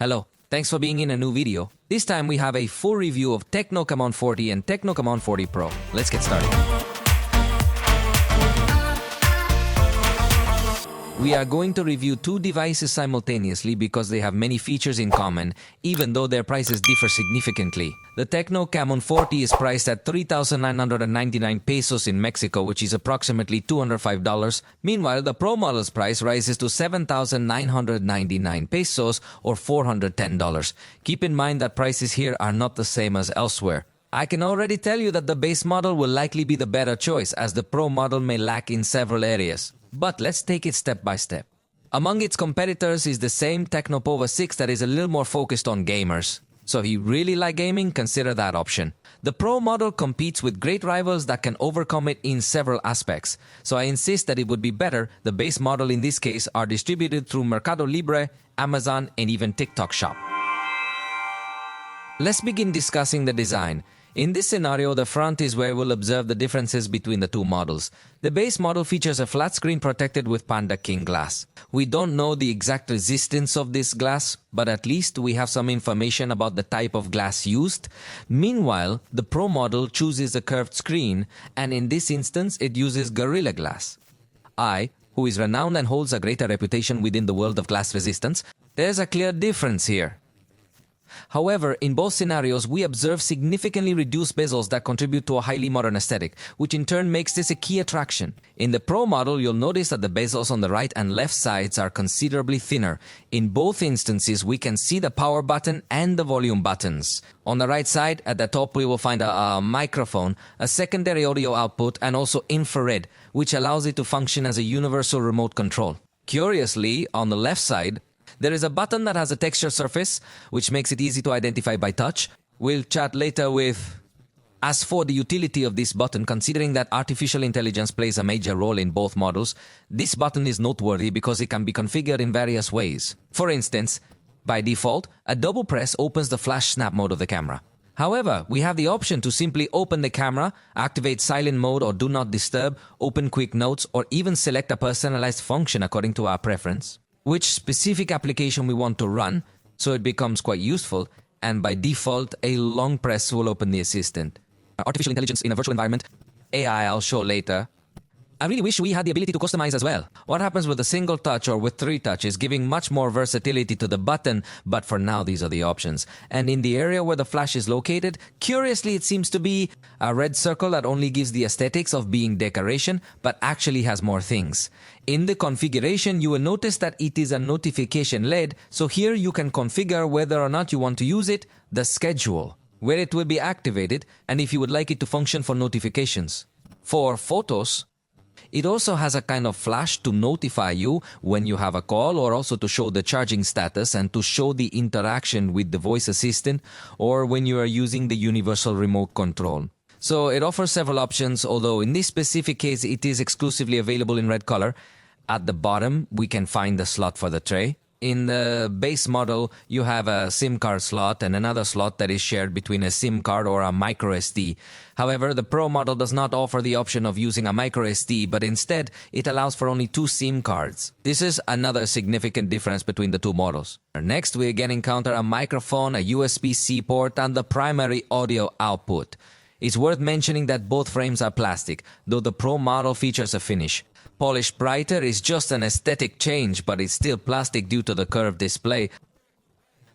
Hello, thanks for being in a new video. This time we have a full review of TECNO Camon 40 and TECNO Camon 40 Pro. Let's get started. We are going to review two devices simultaneously because they have many features in common, even though their prices differ significantly. The TECNO Camon 40 is priced at 3,999 pesos in Mexico, which is approximately $205. Meanwhile, the Pro model's price rises to 7,999 pesos or $410. Keep in mind that prices here are not the same as elsewhere. I can already tell you that the base model will likely be the better choice, as the Pro model may lack in several areas. But let's take it step by step. Among its competitors is the same TECNO Pova 6 that is a little more focused on gamers. So if you really like gaming, consider that option. The Pro model competes with great rivals that can overcome it in several aspects. So I insist that it would be better the base model in this case are distributed through Mercado Libre, Amazon, and even TikTok Shop. Let's begin discussing the design. In this scenario, the front is where we'll observe the differences between the two models. The base model features a flat screen protected with Panda King glass. We don't know the exact resistance of this glass, but at least we have some information about the type of glass used. Meanwhile, the Pro model chooses a curved screen, and in this instance, it uses Gorilla Glass. Who is renowned and holds a greater reputation within the world of glass resistance, there's a clear difference here. However, in both scenarios, we observe significantly reduced bezels that contribute to a highly modern aesthetic, which in turn makes this a key attraction. In the Pro model, you'll notice that the bezels on the right and left sides are considerably thinner. In both instances, we can see the power button and the volume buttons. On the right side, at the top, we will find a microphone, a secondary audio output, and also infrared, which allows it to function as a universal remote control. Curiously, on the left side, there is a button that has a texture surface, which makes it easy to identify by touch. We'll chat later with... As for the utility of this button, considering that artificial intelligence plays a major role in both models, this button is noteworthy because it can be configured in various ways. For instance, by default, a double press opens the flash snap mode of the camera. However, we have the option to simply open the camera, activate silent mode or do not disturb, open quick notes, or even select a personalized function according to our preference, which specific application we want to run, so it becomes quite useful, and by default, a long press will open the assistant. Artificial intelligence in a virtual environment, AI I'll show later. I really wish we had the ability to customize as well. What happens with a single touch or with 3 touches, giving much more versatility to the button, but for now these are the options. And in the area where the flash is located, curiously it seems to be a red circle that only gives the aesthetics of being decoration, but actually has more things. In the configuration, you will notice that it is a notification LED, so here you can configure whether or not you want to use it, the schedule, where it will be activated, and if you would like it to function for notifications. For photos, it also has a kind of flash to notify you when you have a call, or also to show the charging status and to show the interaction with the voice assistant, or when you are using the universal remote control. So it offers several options, although in this specific case it is exclusively available in red color. At the bottom we can find the slot for the tray. In the base model, you have a SIM card slot and another slot that is shared between a SIM card or a micro SD. However, the Pro model does not offer the option of using a micro SD, but instead, it allows for only 2 SIM cards. This is another significant difference between the two models. Next, we again encounter a microphone, a USB-C port, and the primary audio output. It's worth mentioning that both frames are plastic, though the Pro model features a finish. Polished brighter is just an aesthetic change, but it's still plastic due to the curved display.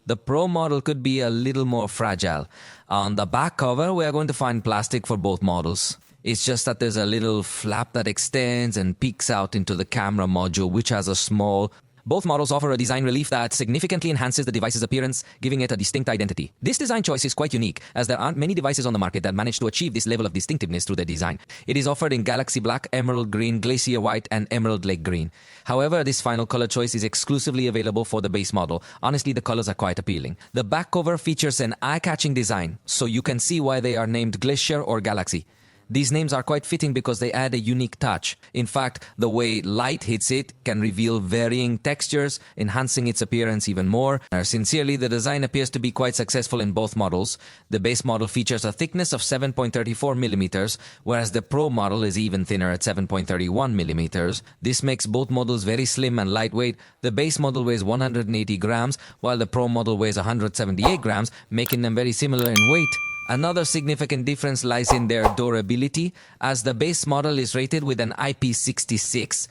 The Pro model could be a little more fragile. On the back cover, we are going to find plastic for both models. It's just that there's a little flap that extends and peeks out into the camera module, which has a small... Both models offer a design relief that significantly enhances the device's appearance, giving it a distinct identity. This design choice is quite unique, as there aren't many devices on the market that manage to achieve this level of distinctiveness through their design. It is offered in Galaxy Black, Emerald Green, Glacier White, and Emerald Lake Green. However, this final color choice is exclusively available for the base model. Honestly, the colors are quite appealing. The back cover features an eye-catching design, so you can see why they are named Glacier or Galaxy. These names are quite fitting because they add a unique touch. In fact, the way light hits it can reveal varying textures, enhancing its appearance even more. Sincerely, the design appears to be quite successful in both models. The base model features a thickness of 7.34 millimeters, whereas the Pro model is even thinner at 7.31 millimeters. This makes both models very slim and lightweight. The base model weighs 180 grams, while the Pro model weighs 178 grams, making them very similar in weight. Another significant difference lies in their durability, as the base model is rated with an IP66.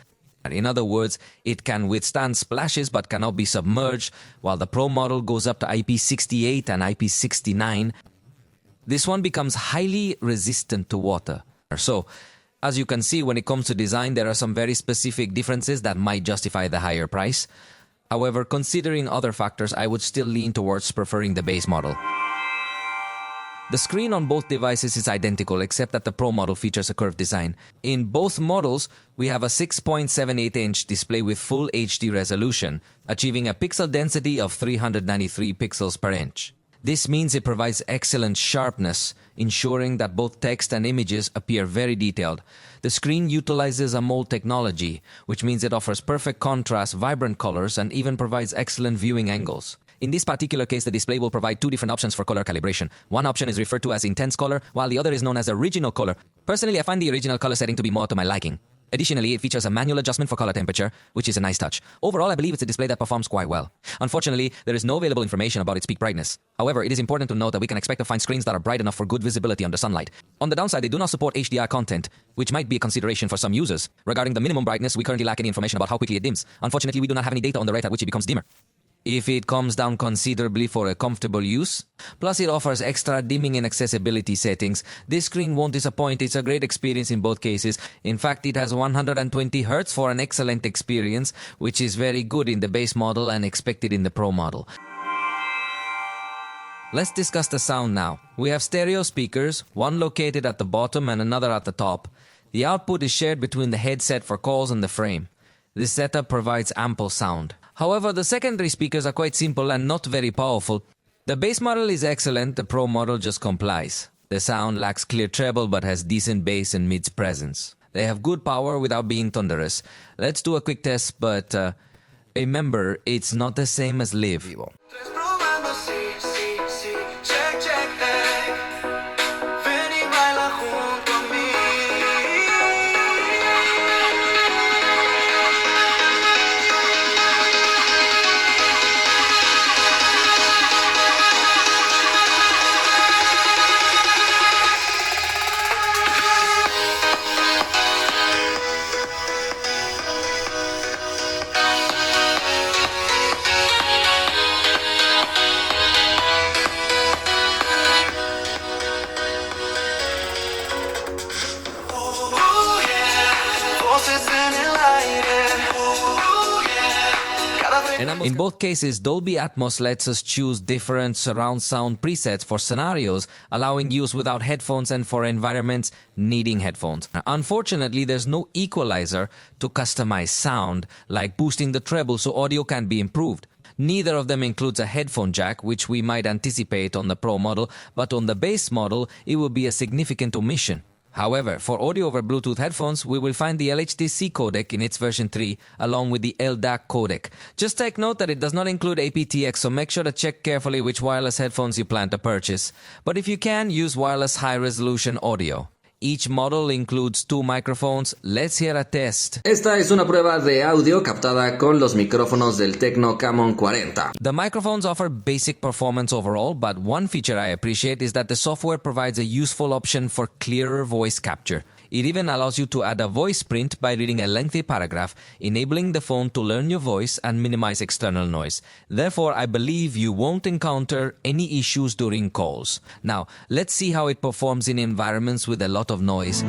In other words, it can withstand splashes but cannot be submerged, while the Pro model goes up to IP68 and IP69. This one becomes highly resistant to water. So, as you can see, when it comes to design, there are some very specific differences that might justify the higher price. However, considering other factors, I would still lean towards preferring the base model. The screen on both devices is identical, except that the Pro model features a curved design. In both models, we have a 6.78-inch display with full HD resolution, achieving a pixel density of 393 pixels per inch. This means it provides excellent sharpness, ensuring that both text and images appear very detailed. The screen utilizes AMOLED technology, which means it offers perfect contrast, vibrant colors, and even provides excellent viewing angles. In this particular case, the display will provide two different options for color calibration. One option is referred to as intense color, while the other is known as original color. Personally, I find the original color setting to be more to my liking. Additionally, it features a manual adjustment for color temperature, which is a nice touch. Overall, I believe it's a display that performs quite well. Unfortunately, there is no available information about its peak brightness. However, it is important to note that we can expect to find screens that are bright enough for good visibility under sunlight. On the downside, they do not support HDR content, which might be a consideration for some users. Regarding the minimum brightness, we currently lack any information about how quickly it dims. Unfortunately, we do not have any data on the rate at which it becomes dimmer. If it comes down considerably for a comfortable use, plus it offers extra dimming and accessibility settings, this screen won't disappoint. It's a great experience in both cases. In fact, it has 120 Hz for an excellent experience, which is very good in the base model and expected in the Pro model. Let's discuss the sound now. We have stereo speakers, one located at the bottom and another at the top. The output is shared between the headset for calls and the frame. This setup provides ample sound. However, the secondary speakers are quite simple and not very powerful. The base model is excellent, the Pro model just complies. The sound lacks clear treble but has decent bass and mids presence. They have good power without being thunderous. Let's do a quick test, but remember, it's not the same as live. In both cases, Dolby Atmos lets us choose different surround sound presets for scenarios, allowing use without headphones and for environments needing headphones. Unfortunately, there's no equalizer to customize sound, like boosting the treble so audio can be improved. Neither of them includes a headphone jack, which we might anticipate on the Pro model, but on the base model, it will be a significant omission. However, for audio over Bluetooth headphones, we will find the LHDC codec in its version 3, along with the LDAC codec. Just take note that it does not include aptX, so make sure to check carefully which wireless headphones you plan to purchase. But if you can, use wireless high-resolution audio. Each model includes 2 microphones. Let's hear a test. Esta es una prueba de audio captada con los micrófonos del TECNO Camon 40. The microphones offer basic performance overall, but one feature I appreciate is that the software provides a useful option for clearer voice capture. It even allows you to add a voice print by reading a lengthy paragraph, enabling the phone to learn your voice and minimize external noise. Therefore, I believe you won't encounter any issues during calls. Now, let's see how it performs in environments with a lot of noise.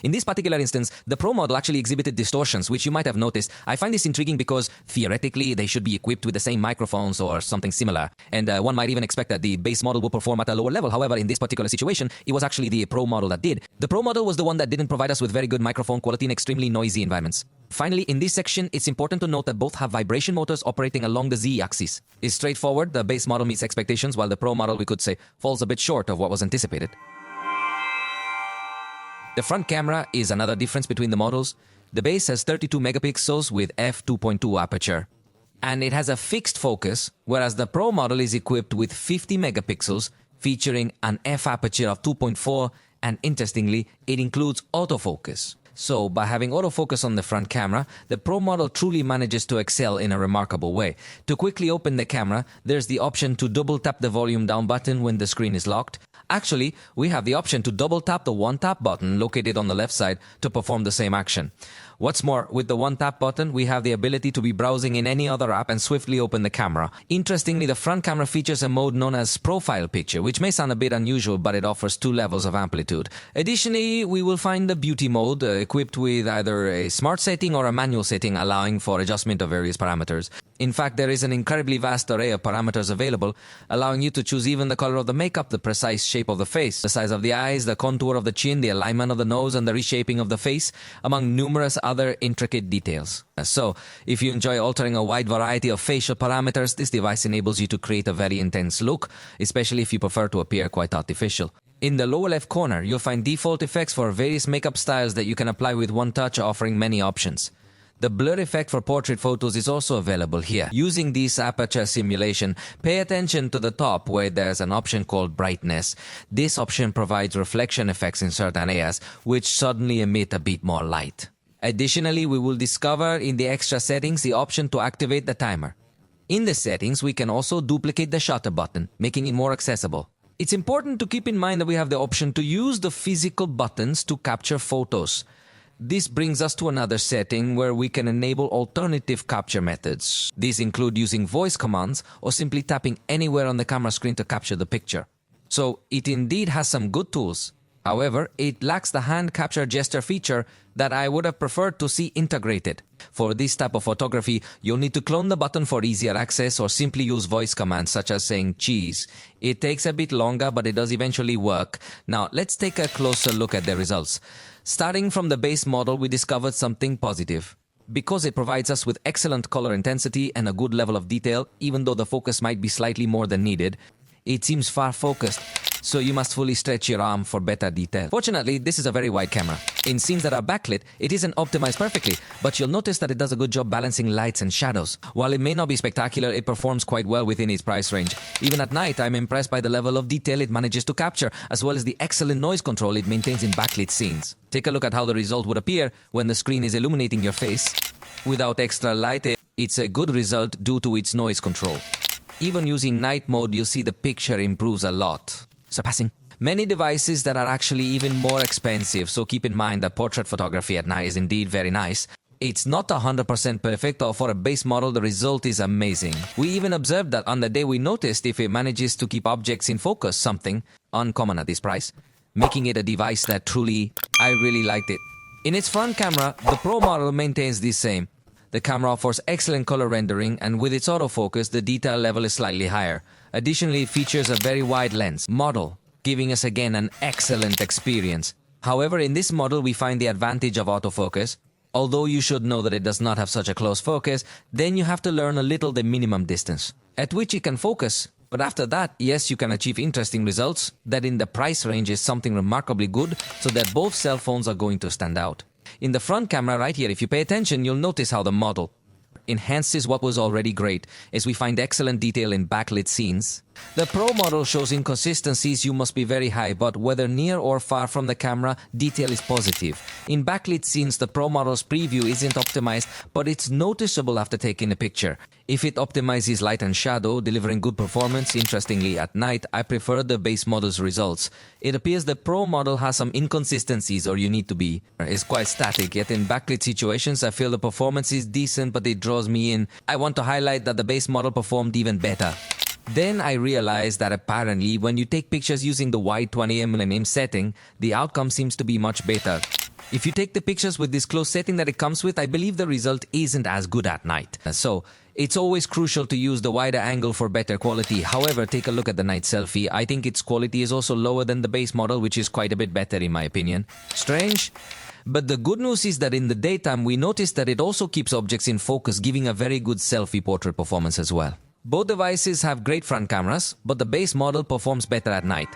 In this particular instance, the Pro model actually exhibited distortions, which you might have noticed. I find this intriguing because theoretically they should be equipped with the same microphones or something similar, and one might even expect that the base model will perform at a lower level. However, in this particular situation, it was actually the Pro model that did. The Pro model was the one that didn't provide us with very good microphone quality in extremely noisy environments. Finally, in this section, it's important to note that both have vibration motors operating along the Z-axis. It's straightforward, the base model meets expectations, while the Pro model, we could say, falls a bit short of what was anticipated. The front camera is another difference between the models. The base has 32 megapixels with f2.2 aperture, and it has a fixed focus, whereas the Pro model is equipped with 50 megapixels, featuring an f aperture of 2.4, and interestingly, it includes autofocus. So, by having autofocus on the front camera, the Pro model truly manages to excel in a remarkable way. To quickly open the camera, there's the option to double tap the volume down button when the screen is locked. Actually, we have the option to double tap the one tap button located on the left side to perform the same action. What's more, with the one tap button, we have the ability to be browsing in any other app and swiftly open the camera. Interestingly, the front camera features a mode known as profile picture, which may sound a bit unusual, but it offers 2 levels of amplitude. Additionally, we will find the beauty mode equipped with either a smart setting or a manual setting, allowing for adjustment of various parameters. In fact, there is an incredibly vast array of parameters available, allowing you to choose even the color of the makeup, the precise shape of the face, the size of the eyes, the contour of the chin, the alignment of the nose, and the reshaping of the face, among numerous other intricate details. So, if you enjoy altering a wide variety of facial parameters, this device enables you to create a very intense look, especially if you prefer to appear quite artificial. In the lower left corner, you'll find default effects for various makeup styles that you can apply with one touch, offering many options. The blur effect for portrait photos is also available here. Using this aperture simulation, pay attention to the top where there's an option called brightness. This option provides reflection effects in certain areas, which suddenly emit a bit more light. Additionally, we will discover in the extra settings the option to activate the timer. In the settings, we can also duplicate the shutter button, making it more accessible. It's important to keep in mind that we have the option to use the physical buttons to capture photos. This brings us to another setting where we can enable alternative capture methods. These include using voice commands or simply tapping anywhere on the camera screen to capture the picture. So it indeed has some good tools. However, it lacks the hand capture gesture feature that I would have preferred to see integrated. For this type of photography, you'll need to clone the button for easier access or simply use voice commands such as saying cheese. It takes a bit longer, but it does eventually work. Now, let's take a closer look at the results. Starting from the base model, we discovered something positive. Because it provides us with excellent color intensity and a good level of detail, even though the focus might be slightly more than needed, it seems far focused, so you must fully stretch your arm for better detail. Fortunately, this is a very wide camera. In scenes that are backlit, it isn't optimized perfectly, but you'll notice that it does a good job balancing lights and shadows. While it may not be spectacular, it performs quite well within its price range. Even at night, I'm impressed by the level of detail it manages to capture, as well as the excellent noise control it maintains in backlit scenes. Take a look at how the result would appear when the screen is illuminating your face. Without extra light, it's a good result due to its noise control. Even using night mode, you'll see the picture improves a lot, surpassing many devices that are actually even more expensive, so keep in mind that portrait photography at night is indeed very nice. It's not 100% perfect, or for a base model the result is amazing. We even observed that on the day we noticed if it manages to keep objects in focus, something uncommon at this price, making it a device that truly, I really liked it. In its front camera, the Pro model maintains the same. The camera offers excellent color rendering, and with its autofocus, the detail level is slightly higher. Additionally, it features a very wide lens model, giving us again an excellent experience. However, in this model, we find the advantage of autofocus. Although you should know that it does not have such a close focus, then you have to learn a little the minimum distance at which it can focus. But after that, yes, you can achieve interesting results that in the price range is something remarkably good, so that both cell phones are going to stand out. In the front camera right here, if you pay attention, you'll notice how the model enhances what was already great, as we find excellent detail in backlit scenes. The Pro model shows inconsistencies you must be very high, but whether near or far from the camera, detail is positive. In backlit scenes, the Pro model's preview isn't optimized, but it's noticeable after taking a picture. If it optimizes light and shadow, delivering good performance, interestingly, at night, I prefer the base model's results. It appears the Pro model has some inconsistencies, or you need to be. It's quite static, yet in backlit situations, I feel the performance is decent, but it draws me in. I want to highlight that the base model performed even better. Then I realized that apparently when you take pictures using the wide 20mm setting, the outcome seems to be much better. If you take the pictures with this close setting that it comes with, I believe the result isn't as good at night. So it's always crucial to use the wider angle for better quality. However, take a look at the night selfie. I think its quality is also lower than the base model, which is quite a bit better in my opinion. Strange? But the good news is that in the daytime, we notice that it also keeps objects in focus, giving a very good selfie portrait performance as well. Both devices have great front cameras, but the base model performs better at night.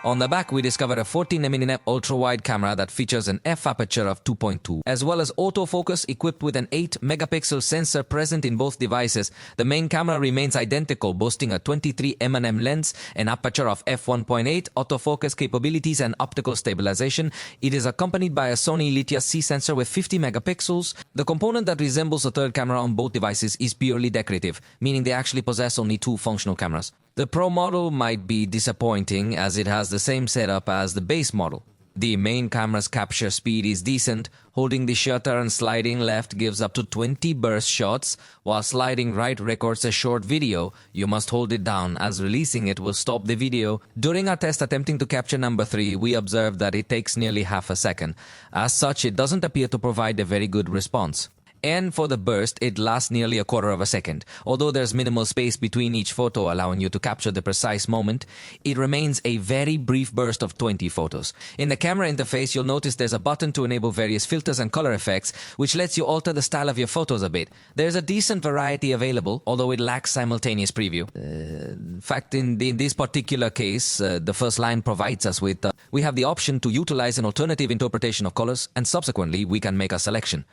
On the back, we discover a 14mm ultra-wide camera that features an f-aperture of 2.2, as well as autofocus equipped with an 8-megapixel sensor present in both devices. The main camera remains identical, boasting a 23mm lens, an aperture of f1.8, autofocus capabilities, and optical stabilization. It is accompanied by a Sony Litia C sensor with 50 megapixels. The component that resembles a third camera on both devices is purely decorative, meaning they actually possess only 2 functional cameras. The Pro model might be disappointing as it has the same setup as the base model. The main camera's capture speed is decent. Holding the shutter and sliding left gives up to 20 burst shots, while sliding right records a short video. You must hold it down as releasing it will stop the video. During our test attempting to capture number 3, we observed that it takes nearly half a second. As such, it doesn't appear to provide a very good response. And for the burst, it lasts nearly a quarter of a second. Although there's minimal space between each photo allowing you to capture the precise moment, it remains a very brief burst of 20 photos. In the camera interface, you'll notice there's a button to enable various filters and color effects, which lets you alter the style of your photos a bit. There's a decent variety available, although it lacks simultaneous preview. In fact, in this particular case, the first line provides us with, we have the option to utilize an alternative interpretation of colors, and subsequently, we can make a selection.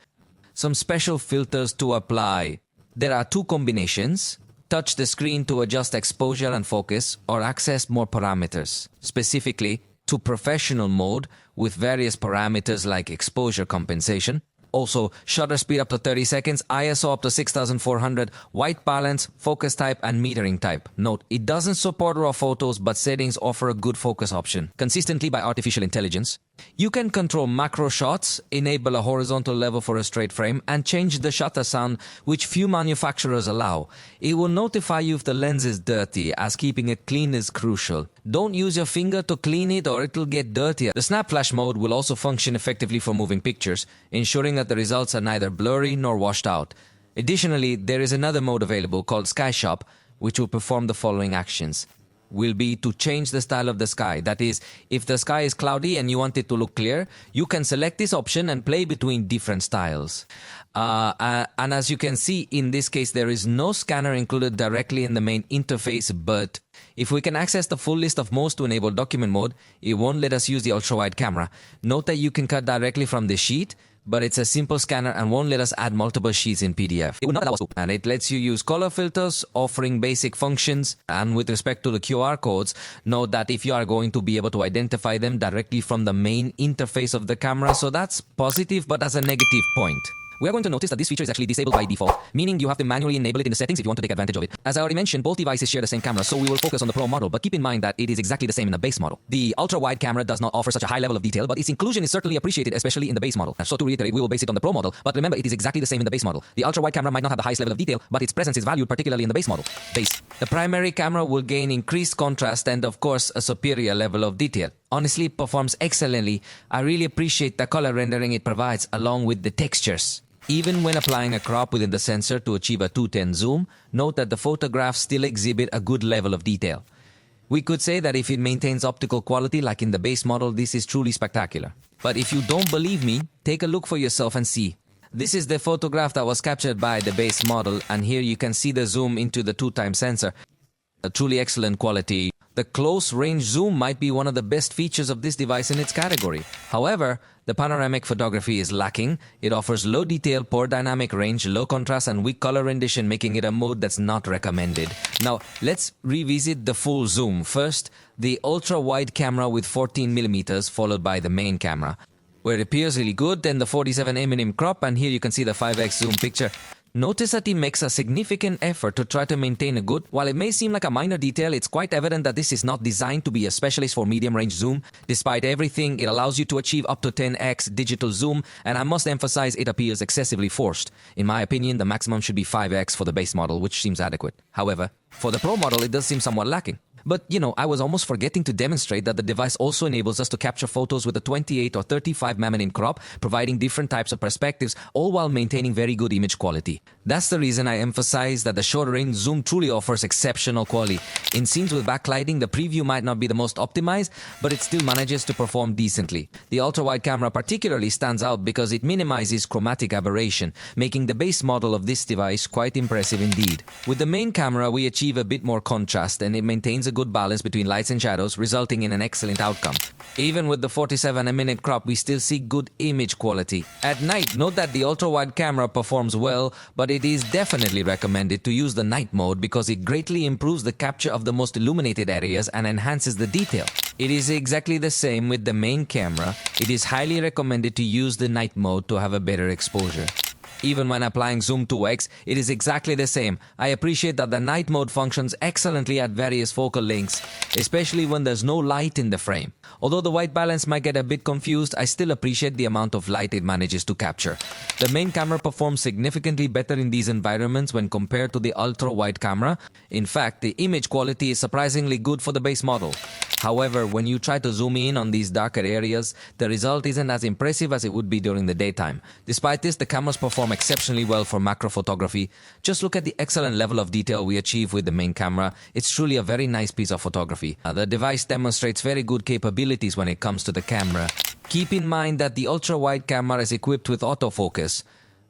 Some special filters to apply. There are 2 combinations. Touch the screen to adjust exposure and focus or access more parameters. Specifically, to professional mode with various parameters like exposure compensation. Also, shutter speed up to 30 seconds, ISO up to 6400, white balance, focus type, and metering type. Note, it doesn't support RAW photos, but settings offer a good focus option, consistently by artificial intelligence. You can control macro shots, enable a horizontal level for a straight frame, and change the shutter sound, which few manufacturers allow. It will notify you if the lens is dirty, as keeping it clean is crucial. Don't use your finger to clean it or it'll get dirtier. The snap flash mode will also function effectively for moving pictures, ensuring that the results are neither blurry nor washed out. Additionally, there is another mode available called Sky Shop, which will perform the following actions. Will be to change the style of the sky. That is, if the sky is cloudy and you want it to look clear, you can select this option and play between different styles. And as you can see, in this case, there is no scanner included directly in the main interface, but if we can access the full list of modes to enable document mode, it won't let us use the ultra-wide camera. Note that you can cut directly from the sheet, but it's a simple scanner and won't let us add multiple sheets in PDF. It will not allow us to. And it lets you use color filters, offering basic functions. And with respect to the QR codes, note that if you are going to be able to identify them directly from the main interface of the camera, so that's positive, but as a negative point. We are going to notice that this feature is actually disabled by default, meaning you have to manually enable it in the settings if you want to take advantage of it. As I already mentioned, both devices share the same camera, so we will focus on the Pro model, but keep in mind that it is exactly the same in the base model. The ultra-wide camera does not offer such a high level of detail, but its inclusion is certainly appreciated, especially in the base model. So to reiterate, we will base it on the Pro model, but remember, it is exactly the same in the base model. The ultra-wide camera might not have the highest level of detail, but its presence is valued particularly in the base model. Base. The primary camera will gain increased contrast and, of course, a superior level of detail. Honestly, it performs excellently. I really appreciate the color rendering it provides, along with the textures. Even when applying a crop within the sensor to achieve a 210 zoom, note that the photographs still exhibit a good level of detail. We could say that if it maintains optical quality like in the base model, this is truly spectacular. But if you don't believe me, take a look for yourself and see. This is the photograph that was captured by the base model, and here you can see the zoom into the 2x sensor. A truly excellent quality. The close range zoom might be one of the best features of this device in its category. However, the panoramic photography is lacking. It offers low detail, poor dynamic range, low contrast, and weak color rendition, making it a mode that's not recommended. Now, let's revisit the full zoom. First, the ultra-wide camera with 14mm, followed by the main camera, where it appears really good, then the 47mm crop, and here you can see the 5x zoom picture. Notice that he makes a significant effort to try to maintain a good. While it may seem like a minor detail, it's quite evident that this is not designed to be a specialist for medium-range zoom. Despite everything, it allows you to achieve up to 10x digital zoom, and I must emphasize it appears excessively forced. In my opinion, the maximum should be 5x for the base model, which seems adequate. However, for the Pro model, it does seem somewhat lacking. But, I was almost forgetting to demonstrate that the device also enables us to capture photos with a 28 or 35 mm crop, providing different types of perspectives, all while maintaining very good image quality. That's the reason I emphasize that the short-range zoom truly offers exceptional quality. In scenes with backlighting, the preview might not be the most optimized, but it still manages to perform decently. The ultra-wide camera particularly stands out because it minimizes chromatic aberration, making the base model of this device quite impressive indeed. With the main camera, we achieve a bit more contrast, and it maintains a good balance between lights and shadows, resulting in an excellent outcome. Even with the 47 mm crop, we still see good image quality. At night, note that the ultra-wide camera performs well, but it is definitely recommended to use the night mode because it greatly improves the capture of the most illuminated areas and enhances the detail. It is exactly the same with the main camera. It is highly recommended to use the night mode to have a better exposure. Even when applying zoom to X, it is exactly the same. I appreciate that the night mode functions excellently at various focal lengths, especially when there's no light in the frame. Although the white balance might get a bit confused, I still appreciate the amount of light it manages to capture. The main camera performs significantly better in these environments when compared to the ultra-wide camera. In fact, the image quality is surprisingly good for the base model. However, when you try to zoom in on these darker areas, the result isn't as impressive as it would be during the daytime. Despite this, the cameras perform exceptionally well for macro photography. Just look at the excellent level of detail we achieve with the main camera. It's truly a very nice piece of photography. The device demonstrates very good capabilities when it comes to the camera. Keep in mind that the ultra-wide camera is equipped with autofocus,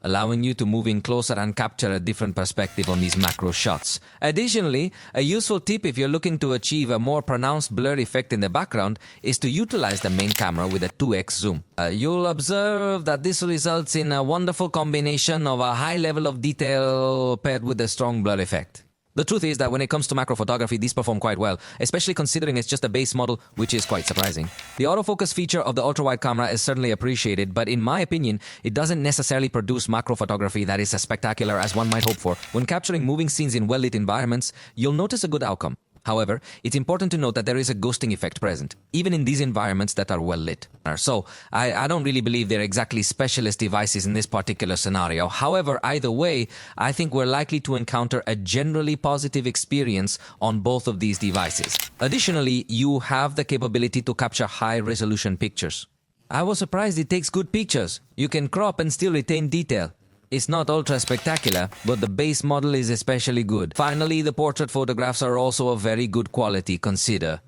allowing you to move in closer and capture a different perspective on these macro shots. Additionally, a useful tip if you're looking to achieve a more pronounced blur effect in the background is to utilize the main camera with a 2x zoom. You'll observe that this results in a wonderful combination of a high level of detail paired with a strong blur effect. The truth is that when it comes to macro photography, these perform quite well, especially considering it's just a base model, which is quite surprising. The autofocus feature of the ultra-wide camera is certainly appreciated, but in my opinion, it doesn't necessarily produce macro photography that is as spectacular as one might hope for. When capturing moving scenes in well-lit environments, you'll notice a good outcome. However, it's important to note that there is a ghosting effect present, even in these environments that are well lit. So, I don't really believe they're exactly specialist devices in this particular scenario. However, either way, I think we're likely to encounter a generally positive experience on both of these devices. Additionally, you have the capability to capture high-resolution pictures. I was surprised it takes good pictures. You can crop and still retain detail. It's not ultra spectacular, but the base model is especially good. Finally, the portrait photographs are also of very good quality. Consider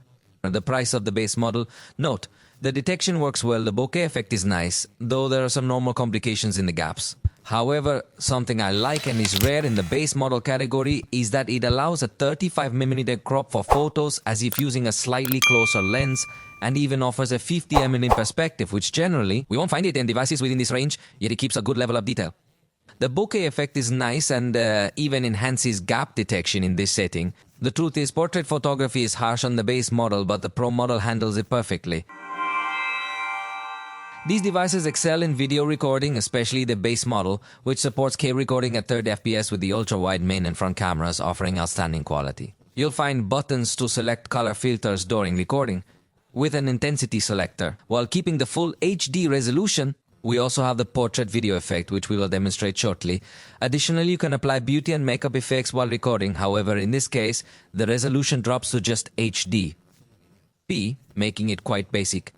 the price of the base model. Note, the detection works well, the bokeh effect is nice, though there are some normal complications in the gaps. However, something I like and is rare in the base model category is that it allows a 35mm crop for photos as if using a slightly closer lens, and even offers a 50mm perspective, which generally we won't find it in devices within this range, yet it keeps a good level of detail. The bokeh effect is nice and even enhances gap detection in this setting. The truth is, portrait photography is harsh on the base model, but the Pro model handles it perfectly. These devices excel in video recording, especially the base model, which supports K recording at 30 FPS with the ultra-wide main and front cameras, offering outstanding quality. You'll find buttons to select color filters during recording, with an intensity selector. While keeping the full HD resolution, we also have the portrait video effect, which we will demonstrate shortly. Additionally, you can apply beauty and makeup effects while recording. However, in this case, the resolution drops to just HD, making it quite basic.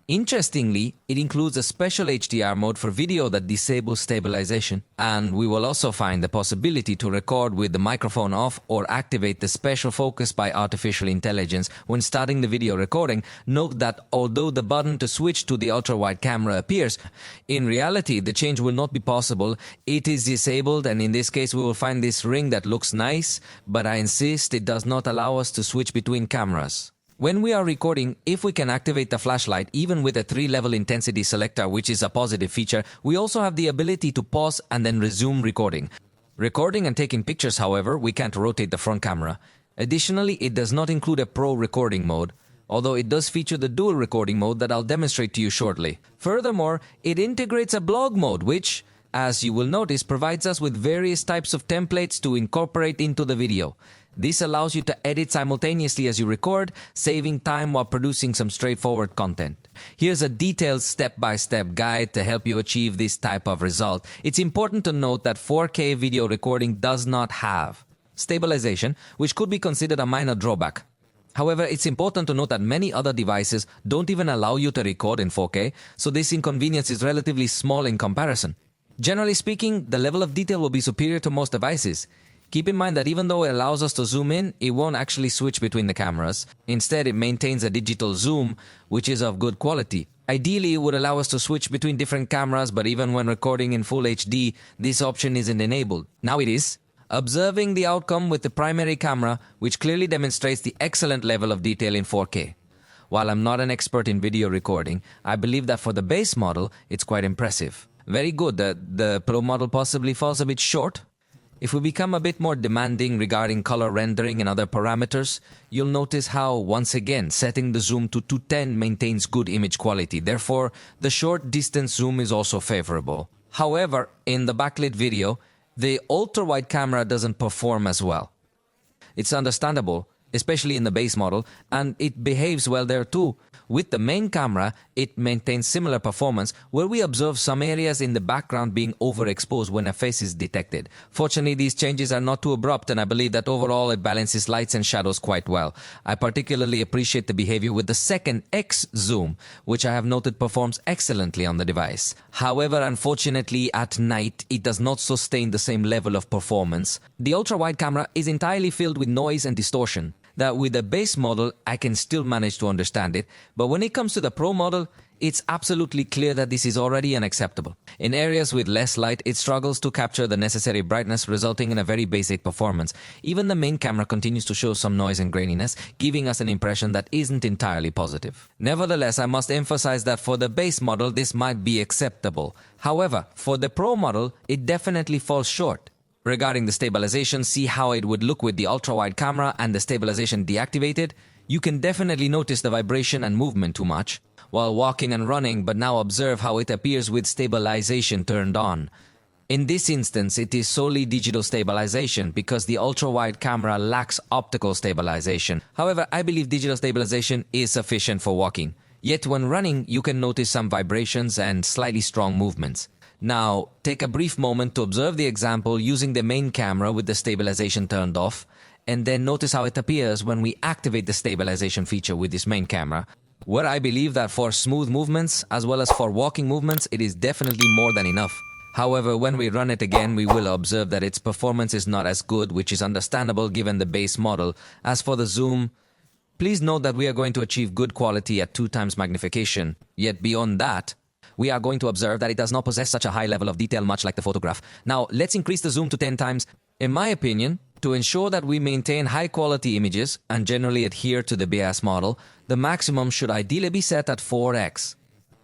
Interestingly, it includes a special HDR mode for video that disables stabilization, and we will also find the possibility to record with the microphone off or activate the special focus by artificial intelligence when starting the video recording. Note that although the button to switch to the ultra-wide camera appears, in reality the change will not be possible. It is disabled, and in this case we will find this ring that looks nice, but I insist it does not allow us to switch between cameras. When we are recording, if we can activate the flashlight, even with a 3-level intensity selector, which is a positive feature, we also have the ability to pause and then resume recording. Recording and taking pictures, however, we can't rotate the front camera. Additionally, it does not include a pro recording mode, although it does feature the dual recording mode that I'll demonstrate to you shortly. Furthermore, it integrates a blog mode, which, as you will notice, provides us with various types of templates to incorporate into the video. This allows you to edit simultaneously as you record, saving time while producing some straightforward content. Here's a detailed step-by-step guide to help you achieve this type of result. It's important to note that 4K video recording does not have stabilization, which could be considered a minor drawback. However, it's important to note that many other devices don't even allow you to record in 4K, so this inconvenience is relatively small in comparison. Generally speaking, the level of detail will be superior to most devices. Keep in mind that even though it allows us to zoom in, it won't actually switch between the cameras. Instead, it maintains a digital zoom, which is of good quality. Ideally, it would allow us to switch between different cameras, but even when recording in full HD, this option isn't enabled. Now it is. Observing the outcome with the primary camera, which clearly demonstrates the excellent level of detail in 4K. While I'm not an expert in video recording, I believe that for the base model, it's quite impressive. Very good that the Pro model possibly falls a bit short. If we become a bit more demanding regarding color rendering and other parameters, you'll notice how, once again, setting the zoom to 210 maintains good image quality. Therefore, the short distance zoom is also favorable. However, in the backlit video, the ultra-wide camera doesn't perform as well. It's understandable, especially in the base model, and it behaves well there too. With the main camera, it maintains similar performance, where we observe some areas in the background being overexposed when a face is detected. Fortunately, these changes are not too abrupt, and I believe that overall it balances lights and shadows quite well. I particularly appreciate the behavior with the second X zoom, which I have noted performs excellently on the device. However, unfortunately, at night, it does not sustain the same level of performance. The ultra-wide camera is entirely filled with noise and distortion. That with the base model, I can still manage to understand it, but when it comes to the Pro model, it's absolutely clear that this is already unacceptable. In areas with less light, it struggles to capture the necessary brightness, resulting in a very basic performance. Even the main camera continues to show some noise and graininess, giving us an impression that isn't entirely positive. Nevertheless, I must emphasize that for the base model, this might be acceptable. However, for the Pro model, it definitely falls short. Regarding the stabilization, see how it would look with the ultra-wide camera and the stabilization deactivated. You can definitely notice the vibration and movement too much while walking and running, but now observe how it appears with stabilization turned on. In this instance, it is solely digital stabilization because the ultra-wide camera lacks optical stabilization. However, I believe digital stabilization is sufficient for walking. Yet when running, you can notice some vibrations and slightly strong movements. Now, take a brief moment to observe the example using the main camera with the stabilization turned off, and then notice how it appears when we activate the stabilization feature with this main camera, where I believe that for smooth movements, as well as for walking movements, it is definitely more than enough. However, when we run it again, we will observe that its performance is not as good, which is understandable given the base model. As for the zoom, please note that we are going to achieve good quality at 2x magnification, yet beyond that, we are going to observe that it does not possess such a high level of detail, much like the photograph. Now, let's increase the zoom to 10 times. In my opinion, to ensure that we maintain high-quality images and generally adhere to the BIAS model, the maximum should ideally be set at 4x.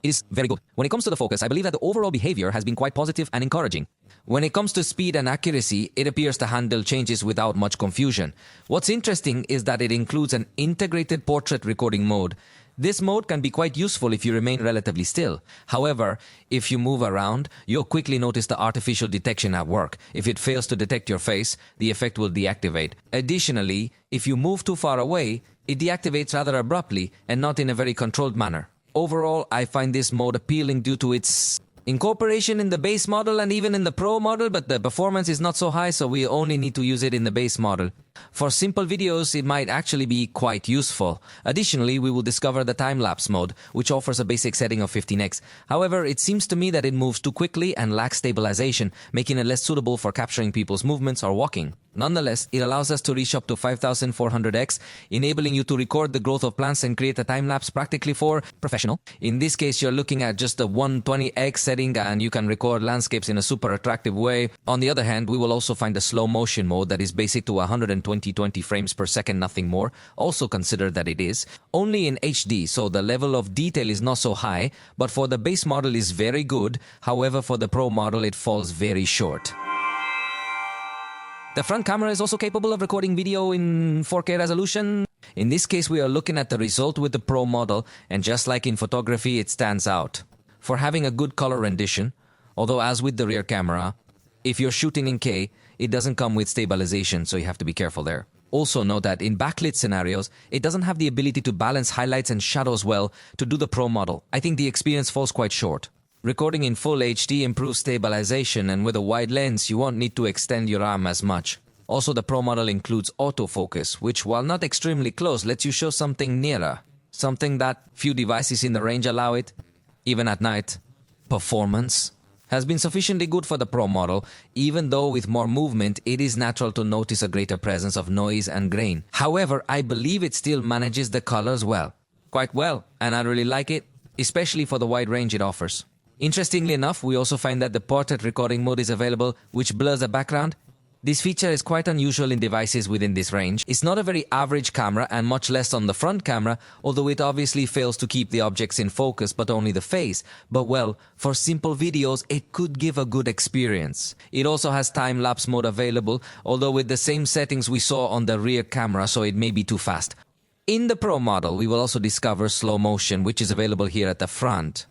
It is very good. When it comes to the focus, I believe that the overall behavior has been quite positive and encouraging. When it comes to speed and accuracy, it appears to handle changes without much confusion. What's interesting is that it includes an integrated portrait recording mode. This mode can be quite useful if you remain relatively still. However, if you move around, you'll quickly notice the artificial detection at work. If it fails to detect your face, the effect will deactivate. Additionally, if you move too far away, it deactivates rather abruptly and not in a very controlled manner. Overall, I find this mode appealing due to its incorporation in the base model and even in the Pro model, but the performance is not so high, so we only need to use it in the base model. For simple videos, it might actually be quite useful. Additionally, we will discover the time-lapse mode, which offers a basic setting of 15x. However, it seems to me that it moves too quickly and lacks stabilization, making it less suitable for capturing people's movements or walking. Nonetheless, it allows us to reach up to 5400x, enabling you to record the growth of plants and create a time-lapse practically for professional. In this case, you're looking at just the 120x setting and you can record landscapes in a super attractive way. On the other hand, we will also find the slow motion mode that is basic to 120 frames per second, nothing more. Also consider that it is only in HD, so the level of detail is not so high, but for the base model is very good. However, for the Pro model, it falls very short. The front camera is also capable of recording video in 4K resolution. In this case, we are looking at the result with the Pro model, and just like in photography, it stands out for having a good color rendition, although as with the rear camera, if you're shooting in K, it doesn't come with stabilization, so you have to be careful there. Also note that in backlit scenarios, it doesn't have the ability to balance highlights and shadows well to do the Pro model. I think the experience falls quite short. Recording in full HD improves stabilization, and with a wide lens, you won't need to extend your arm as much. Also, the Pro model includes autofocus, which, while not extremely close, lets you show something nearer, something that few devices in the range allow it, even at night. Performance has been sufficiently good for the Pro model, even though with more movement, it is natural to notice a greater presence of noise and grain. However, I believe it still manages the colors well. Quite well, and I really like it, especially for the wide range it offers. Interestingly enough, we also find that the portrait recording mode is available, which blurs the background. This feature is quite unusual in devices within this range. It's not a very average camera and much less on the front camera, although it obviously fails to keep the objects in focus but only the face. But well, for simple videos, it could give a good experience. It also has time-lapse mode available, although with the same settings we saw on the rear camera, so it may be too fast. In the Pro model, we will also discover slow motion, which is available here at the front.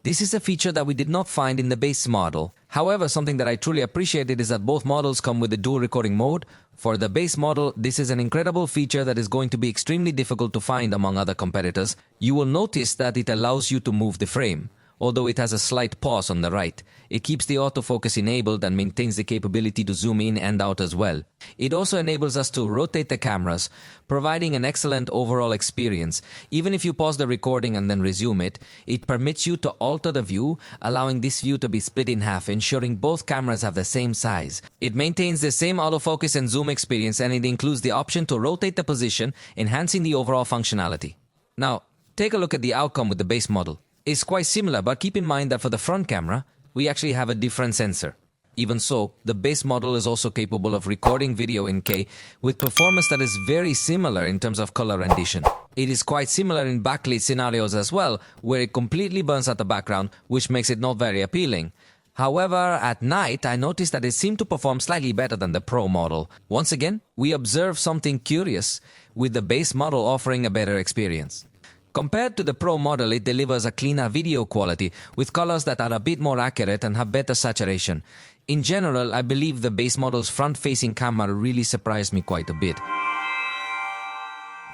This is a feature that we did not find in the base model. However, something that I truly appreciated is that both models come with the dual recording mode. For the base model, this is an incredible feature that is going to be extremely difficult to find among other competitors. You will notice that it allows you to move the frame. Although it has a slight pause on the right, it keeps the autofocus enabled and maintains the capability to zoom in and out as well. It also enables us to rotate the cameras, providing an excellent overall experience. Even if you pause the recording and then resume it, it permits you to alter the view, allowing this view to be split in half, ensuring both cameras have the same size. It maintains the same autofocus and zoom experience, and it includes the option to rotate the position, enhancing the overall functionality. Now, take a look at the outcome with the base model. It's quite similar, but keep in mind that for the front camera, we actually have a different sensor. Even so, the base model is also capable of recording video in K with performance that is very similar in terms of color rendition. It is quite similar in backlit scenarios as well, where it completely burns out the background, which makes it not very appealing. However, at night, I noticed that it seemed to perform slightly better than the Pro model. Once again, we observe something curious, with the base model offering a better experience. Compared to the Pro model, it delivers a cleaner video quality with colors that are a bit more accurate and have better saturation. In general, I believe the base model's front-facing camera really surprised me quite a bit.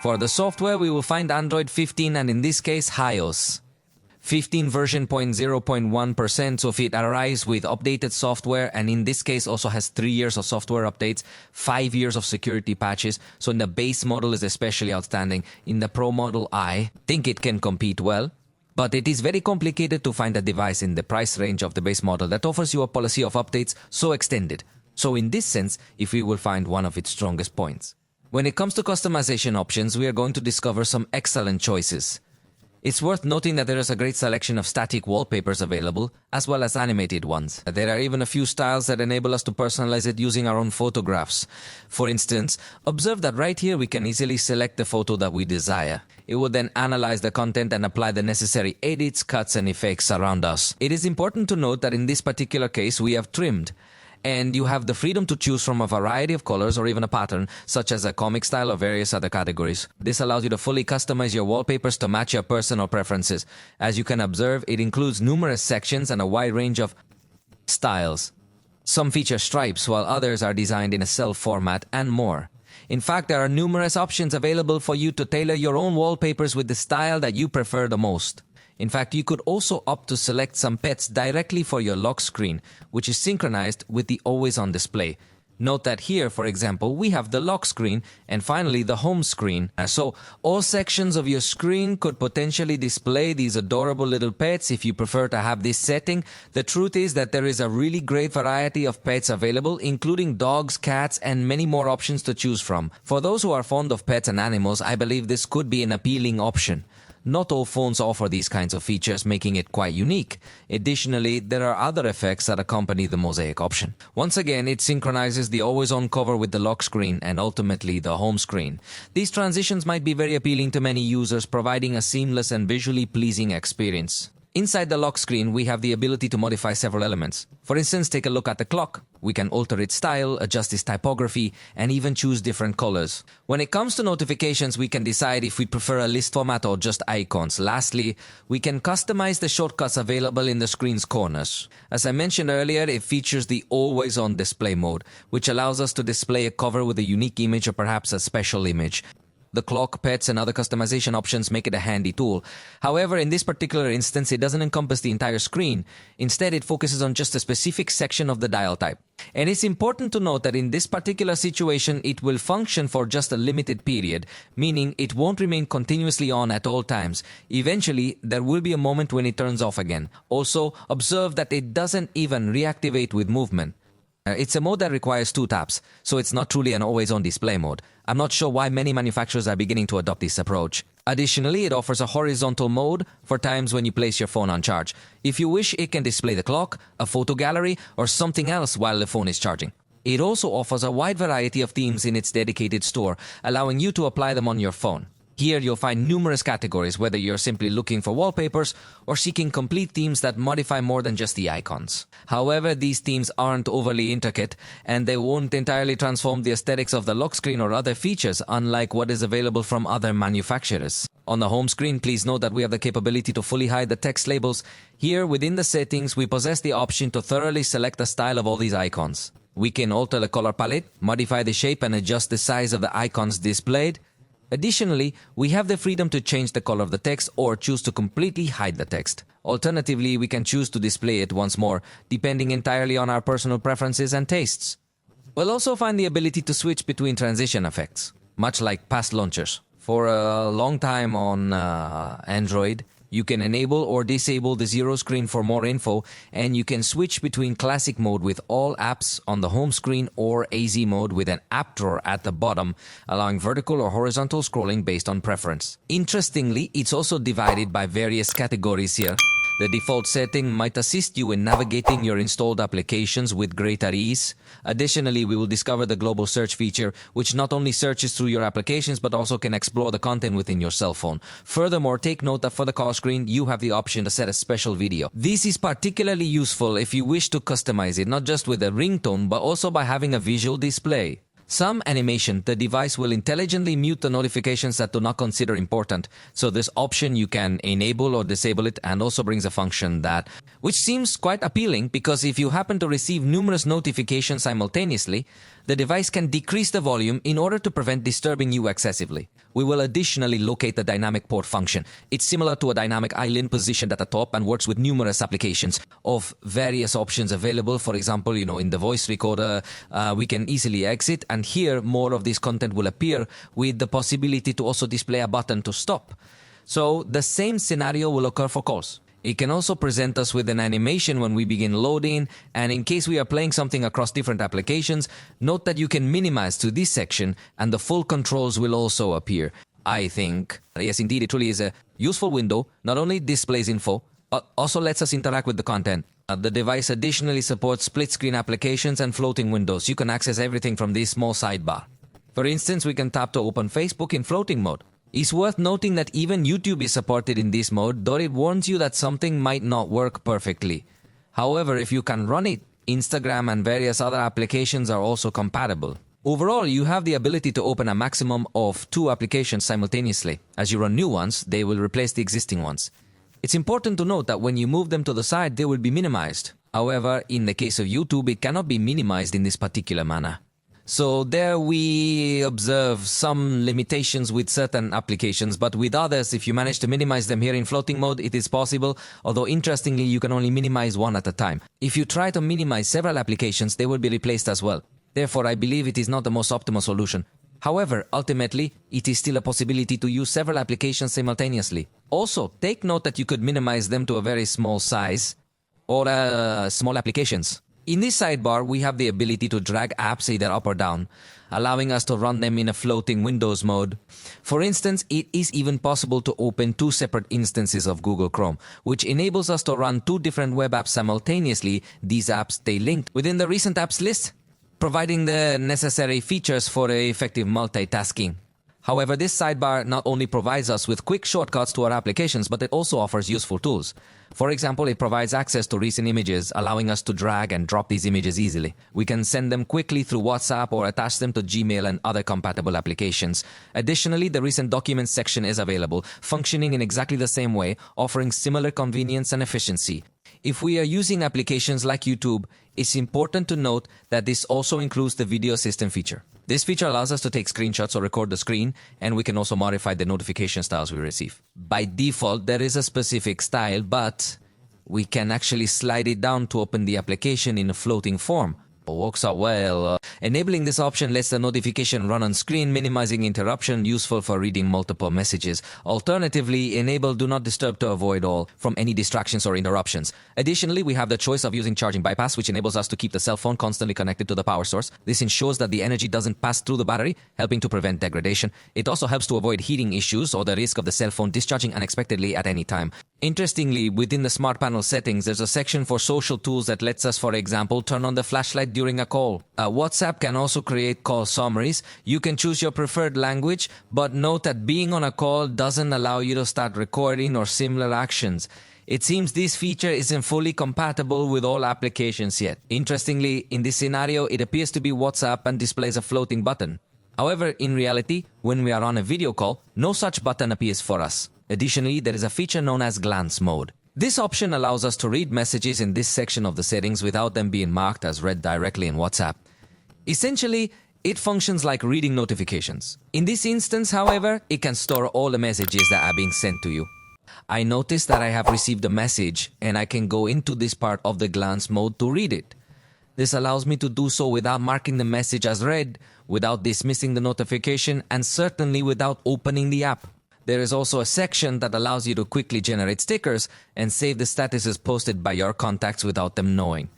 For the software, we will find Android 15 and in this case, iOS 15 version 0.1%, so if it arrives with updated software, and in this case also has 3 years of software updates, 5 years of security patches, so in the base model is especially outstanding. In the Pro model, I think it can compete well, but it is very complicated to find a device in the price range of the base model that offers you a policy of updates so extended. So in this sense, if we will find one of its strongest points. When it comes to customization options, we are going to discover some excellent choices. It's worth noting that there is a great selection of static wallpapers available, as well as animated ones. There are even a few styles that enable us to personalize it using our own photographs. For instance, observe that right here we can easily select the photo that we desire. It will then analyze the content and apply the necessary edits, cuts, and effects around us. It is important to note that in this particular case we have trimmed, and you have the freedom to choose from a variety of colors or even a pattern, such as a comic style or various other categories. This allows you to fully customize your wallpapers to match your personal preferences. As you can observe, it includes numerous sections and a wide range of styles. Some feature stripes, while others are designed in a cell format, and more. In fact, there are numerous options available for you to tailor your own wallpapers with the style that you prefer the most. In fact, you could also opt to select some pets directly for your lock screen, which is synchronized with the always-on display. Note that here, for example, we have the lock screen and finally the home screen. So all sections of your screen could potentially display these adorable little pets if you prefer to have this setting. The truth is that there is a really great variety of pets available, including dogs, cats, and many more options to choose from. For those who are fond of pets and animals, I believe this could be an appealing option. Not all phones offer these kinds of features, making it quite unique. Additionally, there are other effects that accompany the mosaic option. Once again, it synchronizes the always-on cover with the lock screen and ultimately the home screen. These transitions might be very appealing to many users, providing a seamless and visually pleasing experience. Inside the lock screen, we have the ability to modify several elements. For instance, take a look at the clock. We can alter its style, adjust its typography, and even choose different colors. When it comes to notifications, we can decide if we prefer a list format or just icons. Lastly, we can customize the shortcuts available in the screen's corners. As I mentioned earlier, it features the always-on display mode, which allows us to display a cover with a unique image or perhaps a special image. The clock, pets, and other customization options make it a handy tool. However, in this particular instance, it doesn't encompass the entire screen. Instead, it focuses on just a specific section of the dial type. And it's important to note that in this particular situation, it will function for just a limited period, meaning it won't remain continuously on at all times. Eventually, there will be a moment when it turns off again. Also, observe that it doesn't even reactivate with movement. It's a mode that requires 2 taps, so it's not truly an always-on display mode. I'm not sure why many manufacturers are beginning to adopt this approach. Additionally, it offers a horizontal mode for times when you place your phone on charge. If you wish, it can display the clock, a photo gallery, or something else while the phone is charging. It also offers a wide variety of themes in its dedicated store, allowing you to apply them on your phone. Here you'll find numerous categories, whether you're simply looking for wallpapers or seeking complete themes that modify more than just the icons. However, these themes aren't overly intricate, and they won't entirely transform the aesthetics of the lock screen or other features, unlike what is available from other manufacturers. On the home screen, please note that we have the capability to fully hide the text labels. Here, within the settings, we possess the option to thoroughly select the style of all these icons. We can alter the color palette, modify the shape, and adjust the size of the icons displayed. Additionally, we have the freedom to change the color of the text or choose to completely hide the text. Alternatively, we can choose to display it once more, depending entirely on our personal preferences and tastes. We'll also find the ability to switch between transition effects, much like past launchers. For a long time on Android, you can enable or disable the zero screen for more info, and you can switch between classic mode with all apps on the home screen or AZ mode with an app drawer at the bottom, allowing vertical or horizontal scrolling based on preference. Interestingly, it's also divided by various categories here. The default setting might assist you in navigating your installed applications with greater ease. Additionally, we will discover the global search feature, which not only searches through your applications but also can explore the content within your cell phone. Furthermore, take note that for the call screen, you have the option to set a special video. This is particularly useful if you wish to customize it, not just with a ringtone, but also by having a visual display. Some animation, the device will intelligently mute the notifications that do not consider important. So this option you can enable or disable it, and also brings a function which seems quite appealing, because if you happen to receive numerous notifications simultaneously, the device can decrease the volume in order to prevent disturbing you excessively. We will additionally locate the dynamic port function. It's similar to a dynamic island positioned at the top and works with numerous applications of various options available. For example, in the voice recorder, we can easily exit, and here more of this content will appear with the possibility to also display a button to stop. So the same scenario will occur for calls. It can also present us with an animation when we begin loading, and in case we are playing something across different applications, note that you can minimize to this section and the full controls will also appear. I think, yes indeed, it truly is a useful window. Not only displays info, but also lets us interact with the content. The device additionally supports split-screen applications and floating windows. You can access everything from this small sidebar. For instance, we can tap to open Facebook in floating mode. It's worth noting that even YouTube is supported in this mode, though it warns you that something might not work perfectly. However, if you can run it, Instagram and various other applications are also compatible. Overall, you have the ability to open a maximum of 2 applications simultaneously. As you run new ones, they will replace the existing ones. It's important to note that when you move them to the side, they will be minimized. However, in the case of YouTube, it cannot be minimized in this particular manner. So there we observe some limitations with certain applications, but with others, if you manage to minimize them here in floating mode, it is possible, although interestingly, you can only minimize one at a time. If you try to minimize several applications, they will be replaced as well. Therefore, I believe it is not the most optimal solution. However, ultimately, it is still a possibility to use several applications simultaneously. Also, take note that you could minimize them to a very small size or small applications. In this sidebar, we have the ability to drag apps either up or down, allowing us to run them in a floating Windows mode. For instance, it is even possible to open 2 separate instances of Google Chrome, which enables us to run 2 different web apps simultaneously. These apps stay linked within the recent apps list, providing the necessary features for effective multitasking. However, this sidebar not only provides us with quick shortcuts to our applications, but it also offers useful tools. For example, it provides access to recent images, allowing us to drag and drop these images easily. We can send them quickly through WhatsApp or attach them to Gmail and other compatible applications. Additionally, the recent documents section is available, functioning in exactly the same way, offering similar convenience and efficiency. If we are using applications like YouTube, it's important to note that this also includes the video assistant feature. This feature allows us to take screenshots or record the screen, and we can also modify the notification styles we receive. By default, there is a specific style, but we can actually slide it down to open the application in a floating form. Works out well. Enabling this option lets the notification run on screen, minimizing interruption, useful for reading multiple messages. Alternatively, enable Do Not Disturb to avoid all from any distractions or interruptions. Additionally, we have the choice of using charging bypass, which enables us to keep the cell phone constantly connected to the power source. This ensures that the energy doesn't pass through the battery, helping to prevent degradation. It also helps to avoid heating issues or the risk of the cell phone discharging unexpectedly at any time. Interestingly, within the smart panel settings, there's a section for social tools that lets us, for example, turn on the flashlight during a call. WhatsApp can also create call summaries. You can choose your preferred language, but note that being on a call doesn't allow you to start recording or similar actions. It seems this feature isn't fully compatible with all applications yet. Interestingly, in this scenario, it appears to be WhatsApp and displays a floating button. However, in reality, when we are on a video call, no such button appears for us. Additionally, there is a feature known as glance mode. This option allows us to read messages in this section of the settings without them being marked as read directly in WhatsApp. Essentially, it functions like reading notifications. In this instance, however, it can store all the messages that are being sent to you. I noticed that I have received a message and I can go into this part of the glance mode to read it. This allows me to do so without marking the message as read, without dismissing the notification, and certainly without opening the app. There is also a section that allows you to quickly generate stickers and save the statuses posted by your contacts without them knowing.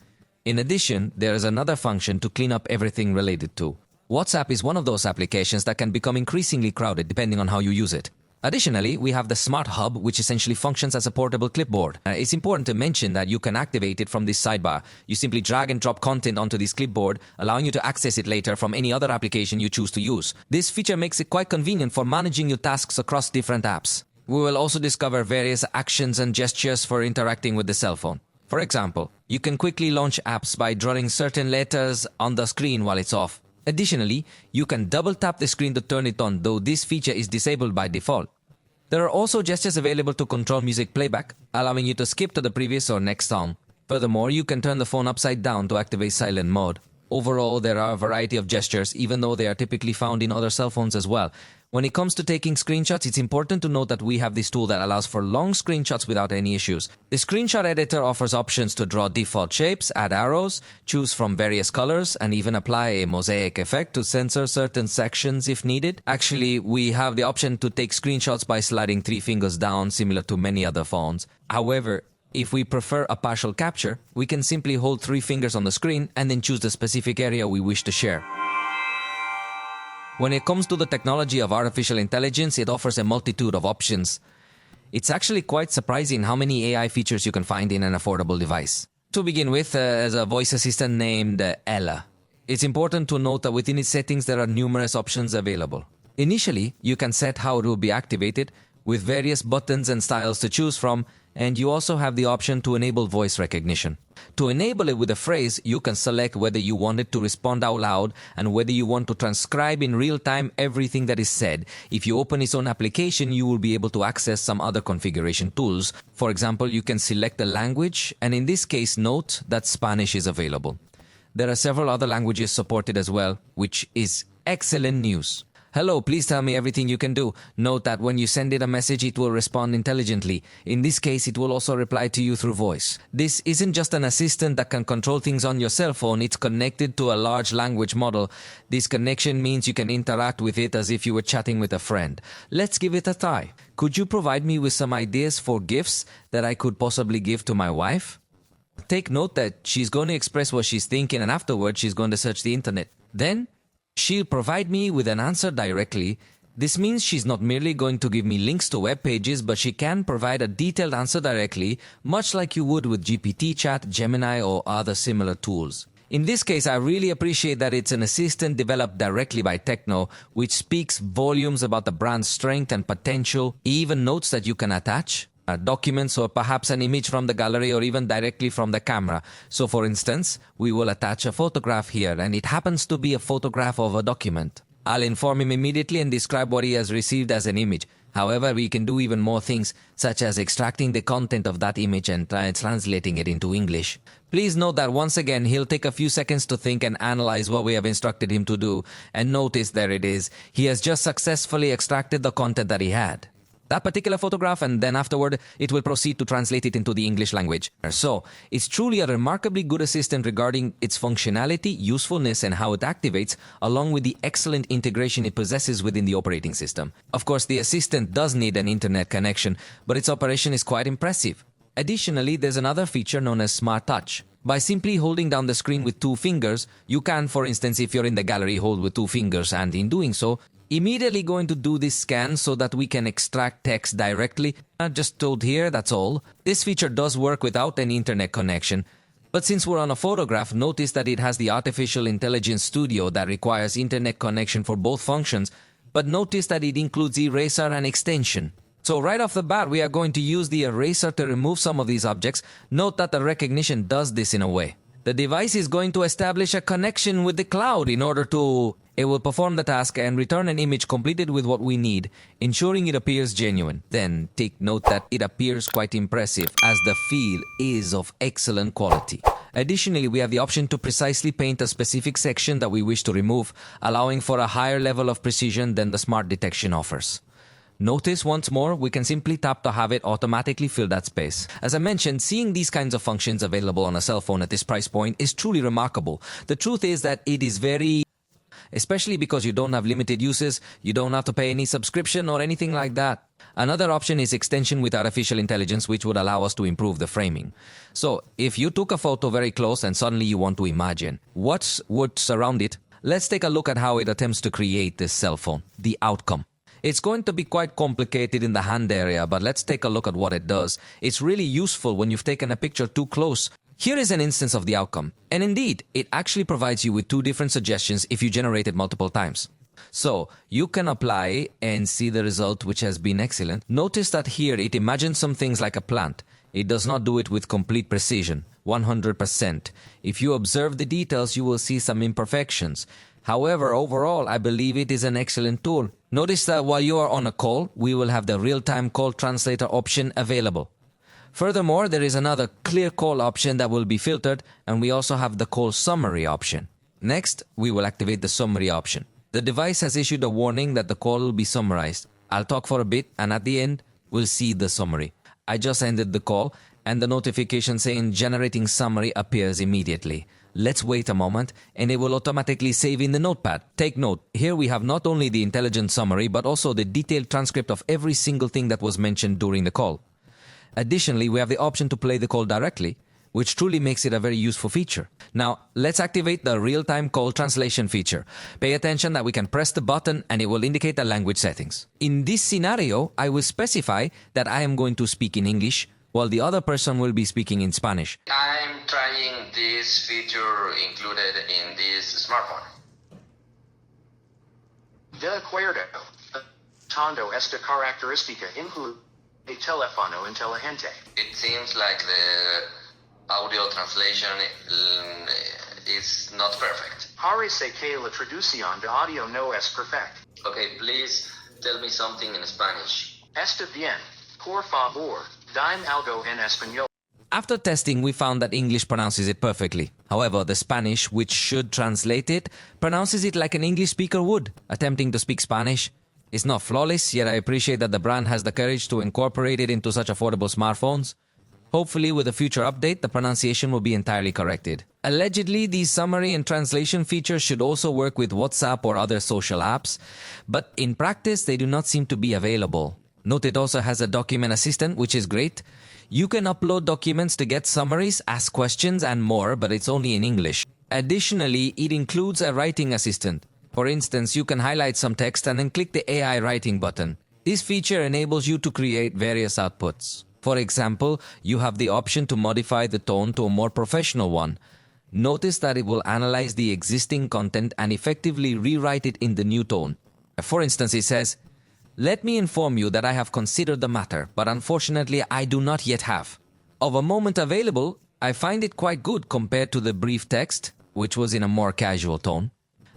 In addition, there is another function to clean up everything related to. WhatsApp is one of those applications that can become increasingly crowded depending on how you use it. Additionally, we have the Smart Hub, which essentially functions as a portable clipboard. It's important to mention that you can activate it from this sidebar. You simply drag and drop content onto this clipboard, allowing you to access it later from any other application you choose to use. This feature makes it quite convenient for managing your tasks across different apps. We will also discover various actions and gestures for interacting with the cell phone. For example, you can quickly launch apps by drawing certain letters on the screen while it's off. Additionally, you can double tap the screen to turn it on, though this feature is disabled by default. There are also gestures available to control music playback, allowing you to skip to the previous or next song. Furthermore, you can turn the phone upside down to activate silent mode. Overall, there are a variety of gestures, even though they are typically found in other cell phones as well. When it comes to taking screenshots, it's important to note that we have this tool that allows for long screenshots without any issues. The screenshot editor offers options to draw default shapes, add arrows, choose from various colors, and even apply a mosaic effect to censor certain sections if needed. Actually, we have the option to take screenshots by sliding 3 fingers down, similar to many other phones. However, if we prefer a partial capture, we can simply hold 3 fingers on the screen and then choose the specific area we wish to share. When it comes to the technology of artificial intelligence, it offers a multitude of options. It's actually quite surprising how many AI features you can find in an affordable device. To begin with, there's a voice assistant named Ella. It's important to note that within its settings there are numerous options available. Initially, you can set how it will be activated, with various buttons and styles to choose from, and you also have the option to enable voice recognition. To enable it with a phrase, you can select whether you want it to respond out loud and whether you want to transcribe in real time everything that is said. If you open its own application, you will be able to access some other configuration tools. For example, you can select the language, and in this case, note that Spanish is available. There are several other languages supported as well, which is excellent news. Hello, please tell me everything you can do. Note that when you send it a message, it will respond intelligently. In this case, it will also reply to you through voice. This isn't just an assistant that can control things on your cell phone. It's connected to a large language model. This connection means you can interact with it as if you were chatting with a friend. Let's give it a try. Could you provide me with some ideas for gifts that I could possibly give to my wife? Take note that she's going to express what she's thinking, and afterwards she's going to search the internet. Then she'll provide me with an answer directly. This means she's not merely going to give me links to web pages, but she can provide a detailed answer directly, much like you would with GPT Chat, Gemini, or other similar tools. In this case, I really appreciate that it's an assistant developed directly by TECNO, which speaks volumes about the brand's strength and potential. He even notes that you can attach documents or perhaps an image from the gallery or even directly from the camera. So for instance, we will attach a photograph here, and it happens to be a photograph of a document. I'll inform him immediately and describe what he has received as an image. However, we can do even more things, such as extracting the content of that image and translating it into English. Please note that once again, he'll take a few seconds to think and analyze what we have instructed him to do. And notice there it is. He has just successfully extracted the content that he had. That particular photograph, and then afterward, it will proceed to translate it into the English language. So, it's truly a remarkably good assistant regarding its functionality, usefulness, and how it activates, along with the excellent integration it possesses within the operating system. Of course, the assistant does need an internet connection, but its operation is quite impressive. Additionally, there's another feature known as Smart Touch. By simply holding down the screen with 2 fingers, you can, for instance, if you're in the gallery, hold with 2 fingers, and in doing so, immediately going to do this scan so that we can extract text directly. Just told here, that's all. This feature does work without an internet connection. But since we're on a photograph, notice that it has the Artificial Intelligence Studio that requires internet connection for both functions. But notice that it includes eraser and extension. So right off the bat, we are going to use the eraser to remove some of these objects. Note that the recognition does this in a way. The device is going to establish a connection with the cloud in order to... It will perform the task and return an image completed with what we need, ensuring it appears genuine. Then, take note that it appears quite impressive, as the feel is of excellent quality. Additionally, we have the option to precisely paint a specific section that we wish to remove, allowing for a higher level of precision than the Smart Detection offers. Notice once more, we can simply tap to have it automatically fill that space. As I mentioned, seeing these kinds of functions available on a cell phone at this price point is truly remarkable. The truth is that it is very... especially because you don't have limited uses, you don't have to pay any subscription or anything like that. Another option is extension with artificial intelligence, which would allow us to improve the framing. So, if you took a photo very close and suddenly you want to imagine what would surround it, let's take a look at how it attempts to create this cell phone, the outcome. It's going to be quite complicated in the hand area, but let's take a look at what it does. It's really useful when you've taken a picture too close. Here is an instance of the outcome. And indeed, it actually provides you with 2 different suggestions if you generate it multiple times. So, you can apply and see the result, which has been excellent. Notice that here it imagines some things like a plant. It does not do it with complete precision, 100%. If you observe the details, you will see some imperfections. However, overall, I believe it is an excellent tool. Notice that while you are on a call, we will have the real-time call translator option available. Furthermore, there is another clear call option that will be filtered, and we also have the call summary option. Next, we will activate the summary option. The device has issued a warning that the call will be summarized. I'll talk for a bit, and at the end, we'll see the summary. I just ended the call, and the notification saying generating summary appears immediately. Let's wait a moment, and it will automatically save in the notepad. Take note, here we have not only the intelligent summary, but also the detailed transcript of every single thing that was mentioned during the call. Additionally, we have the option to play the call directly, which truly makes it a very useful feature. Now, let's activate the real-time call translation feature. Pay attention that we can press the button and it will indicate the language settings. In this scenario, I will specify that I am going to speak in English, while the other person will be speaking in Spanish. I'm trying this feature included in this smartphone. De acuerdo. Tondo esta característica incluye el teléfono inteligente. It seems like the audio translation is not perfect. Parece que la traducción de audio no es perfecta. Okay, please tell me something in Spanish. Está bien. Por favor, dime algo en español. After testing, we found that English pronounces it perfectly. However, the Spanish, which should translate it, pronounces it like an English speaker would, attempting to speak Spanish. It's not flawless, yet I appreciate that the brand has the courage to incorporate it into such affordable smartphones. Hopefully, with a future update, the pronunciation will be entirely corrected. Allegedly, these summary and translation features should also work with WhatsApp or other social apps, but in practice, they do not seem to be available. Note it also has a document assistant, which is great. You can upload documents to get summaries, ask questions, and more, but it's only in English. Additionally, it includes a writing assistant. For instance, you can highlight some text and then click the AI writing button. This feature enables you to create various outputs. For example, you have the option to modify the tone to a more professional one. Notice that it will analyze the existing content and effectively rewrite it in the new tone. For instance, it says, "Let me inform you that I have considered the matter, but unfortunately I do not yet have." Of a moment available, I find it quite good compared to the brief text, which was in a more casual tone.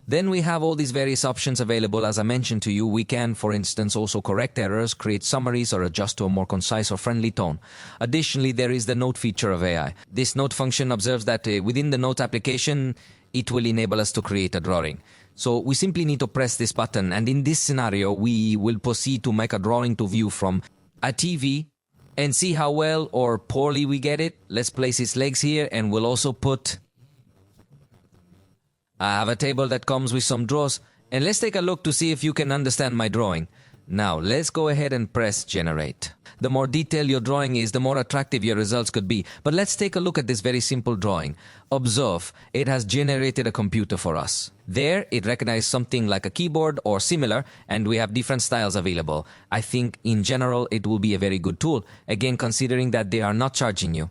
Then we have all these various options available. As I mentioned to you, we can, for instance, also correct errors, create summaries, or adjust to a more concise or friendly tone. Additionally, there is the note feature of AI. This note function observes that within the notes application, it will enable us to create a drawing. So we simply need to press this button, and in this scenario, we will proceed to make a drawing to view from a TV and see how well or poorly we get it. Let's place its legs here, and we'll also put... I have a table that comes with some drawers, and let's take a look to see if you can understand my drawing. Now, let's go ahead and press generate. The more detailed your drawing is, the more attractive your results could be. But let's take a look at this very simple drawing. Observe, it has generated a computer for us. There, it recognized something like a keyboard or similar, and we have different styles available. I think, in general, it will be a very good tool, again, considering that they are not charging you.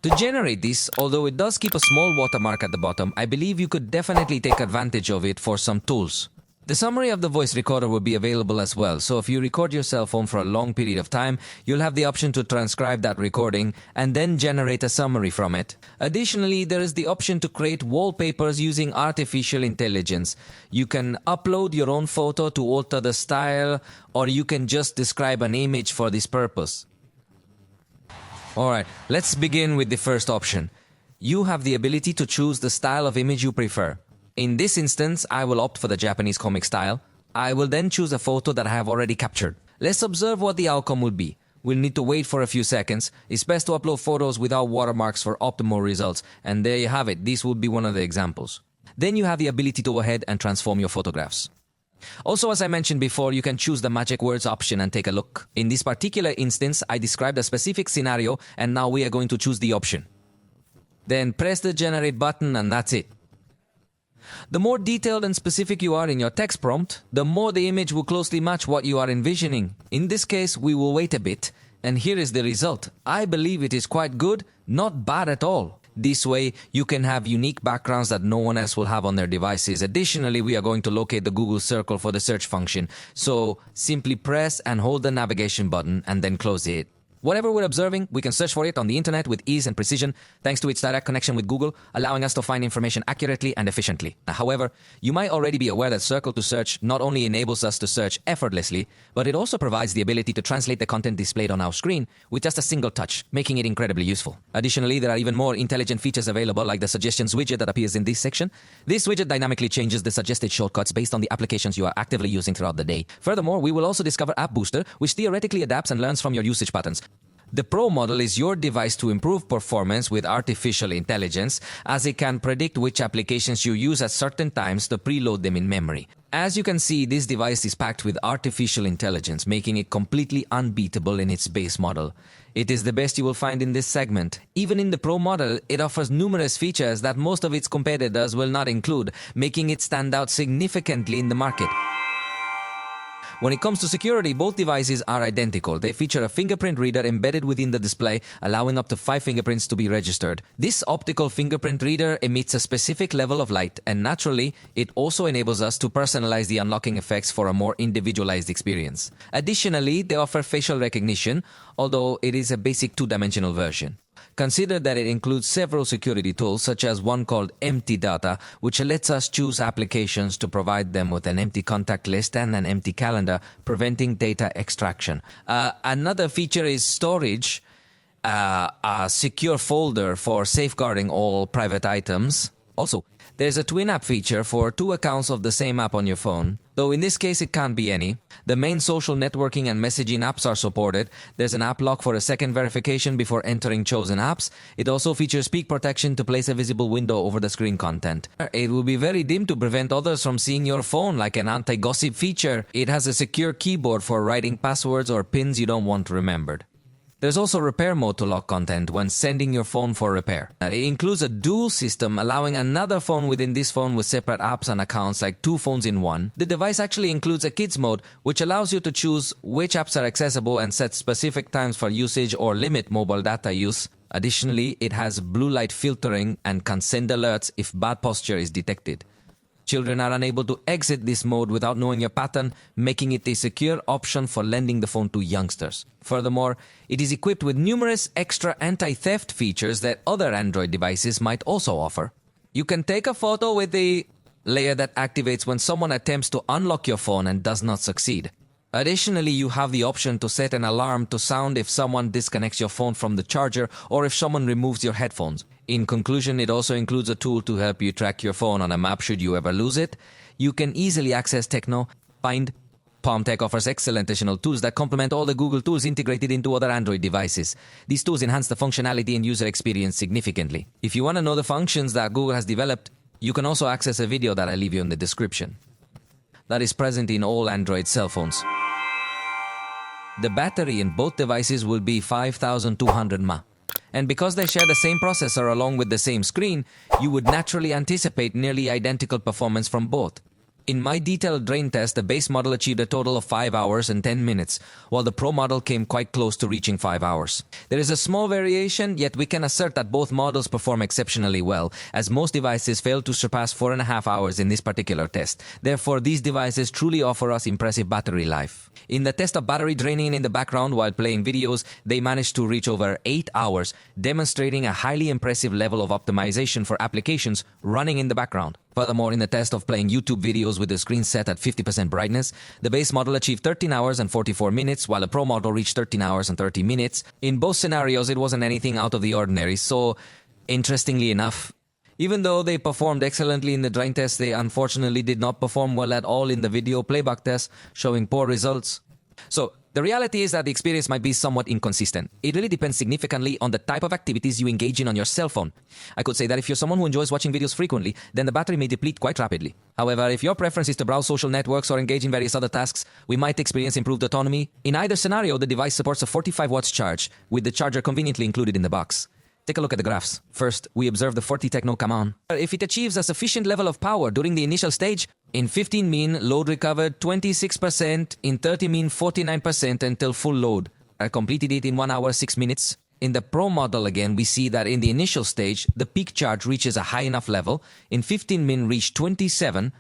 To generate this, although it does keep a small watermark at the bottom, I believe you could definitely take advantage of it for some tools. The summary of the voice recorder will be available as well, so if you record your cell phone for a long period of time, you'll have the option to transcribe that recording and then generate a summary from it. Additionally, there is the option to create wallpapers using artificial intelligence. You can upload your own photo to alter the style, or you can just describe an image for this purpose. Alright, let's begin with the first option. You have the ability to choose the style of image you prefer. In this instance, I will opt for the Japanese comic style. I will then choose a photo that I have already captured. Let's observe what the outcome will be. We'll need to wait for a few seconds. It's best to upload photos without watermarks for optimal results. And there you have it. This would be one of the examples. Then you have the ability to go ahead and transform your photographs. Also, as I mentioned before, you can choose the magic words option and take a look. In this particular instance, I described a specific scenario, and now we are going to choose the option. Then press the generate button, and that's it. The more detailed and specific you are in your text prompt, the more the image will closely match what you are envisioning. In this case, we will wait a bit, and here is the result. I believe it is quite good, not bad at all. This way, you can have unique backgrounds that no one else will have on their devices. Additionally, we are going to locate the Google circle for the search function. So, simply press and hold the navigation button and then close it. Whatever we're observing, we can search for it on the internet with ease and precision, thanks to its direct connection with Google, allowing us to find information accurately and efficiently. However, you might already be aware that Circle to Search not only enables us to search effortlessly, but it also provides the ability to translate the content displayed on our screen with just a single touch, making it incredibly useful. Additionally, there are even more intelligent features available, like the suggestions widget that appears in this section. This widget dynamically changes the suggested shortcuts based on the applications you are actively using throughout the day. Furthermore, we will also discover App Booster, which theoretically adapts and learns from your usage patterns. The Pro model is your device to improve performance with artificial intelligence, as it can predict which applications you use at certain times to preload them in memory. As you can see, this device is packed with artificial intelligence, making it completely unbeatable in its base model. It is the best you will find in this segment. Even in the Pro model, it offers numerous features that most of its competitors will not include, making it stand out significantly in the market. When it comes to security, both devices are identical. They feature a fingerprint reader embedded within the display, allowing up to 5 fingerprints to be registered. This optical fingerprint reader emits a specific level of light, and naturally, it also enables us to personalize the unlocking effects for a more individualized experience. Additionally, they offer facial recognition, although it is a basic 2-dimensional version. Consider that it includes several security tools, such as one called Empty Data, which lets us choose applications to provide them with an empty contact list and an empty calendar, preventing data extraction. Another feature is storage, a secure folder for safeguarding all private items. Also, there's a twin app feature for 2 accounts of the same app on your phone, though in this case it can't be any. The main social networking and messaging apps are supported. There's an app lock for a second verification before entering chosen apps. It also features peak protection to place a visible window over the screen content. It will be very dim to prevent others from seeing your phone, like an anti-gossip feature. It has a secure keyboard for writing passwords or pins you don't want remembered. There's also repair mode to lock content when sending your phone for repair. It includes a dual system, allowing another phone within this phone with separate apps and accounts, like 2 phones in one. The device actually includes a kids mode, which allows you to choose which apps are accessible and set specific times for usage or limit mobile data use. Additionally, it has blue light filtering and can send alerts if bad posture is detected. Children are unable to exit this mode without knowing your pattern, making it a secure option for lending the phone to youngsters. Furthermore, it is equipped with numerous extra anti-theft features that other Android devices might also offer. You can take a photo with the layer that activates when someone attempts to unlock your phone and does not succeed. Additionally, you have the option to set an alarm to sound if someone disconnects your phone from the charger or if someone removes your headphones. In conclusion, it also includes a tool to help you track your phone on a map should you ever lose it. You can easily access TECNO, Find. PalmTech offers excellent additional tools that complement all the Google tools integrated into other Android devices. These tools enhance the functionality and user experience significantly. If you want to know the functions that Google has developed, you can also access a video that I leave you in the description. That is present in all Android cell phones. The battery in both devices will be 5200 mAh. And because they share the same processor along with the same screen, you would naturally anticipate nearly identical performance from both. In my detailed drain test, the base model achieved a total of 5 hours and 10 minutes, while the Pro model came quite close to reaching 5 hours. There is a small variation, yet we can assert that both models perform exceptionally well, as most devices fail to surpass 4.5 hours in this particular test. Therefore, these devices truly offer us impressive battery life. In the test of battery draining in the background while playing videos, they managed to reach over 8 hours, demonstrating a highly impressive level of optimization for applications running in the background. Furthermore, in the test of playing YouTube videos with the screen set at 50% brightness, the base model achieved 13 hours and 44 minutes, while the Pro model reached 13 hours and 30 minutes. In both scenarios, it wasn't anything out of the ordinary, so interestingly enough, even though they performed excellently in the drain test, they unfortunately did not perform well at all in the video playback test, showing poor results. So, the reality is that the experience might be somewhat inconsistent. It really depends significantly on the type of activities you engage in on your cell phone. I could say that if you're someone who enjoys watching videos frequently, then the battery may deplete quite rapidly. However, if your preference is to browse social networks or engage in various other tasks, we might experience improved autonomy. In either scenario, the device supports a 45 watts charge, with the charger conveniently included in the box. Take a look at the graphs. First, we observe the 40 TECNO Camon. If it achieves a sufficient level of power during the initial stage, in 15 min, load recovered 26%, in 30 min, 49% until full load. I completed it in 1 hour, 6 minutes. In the Pro model again, we see that in the initial stage, the peak charge reaches a high enough level. In 15 min, reached 27%,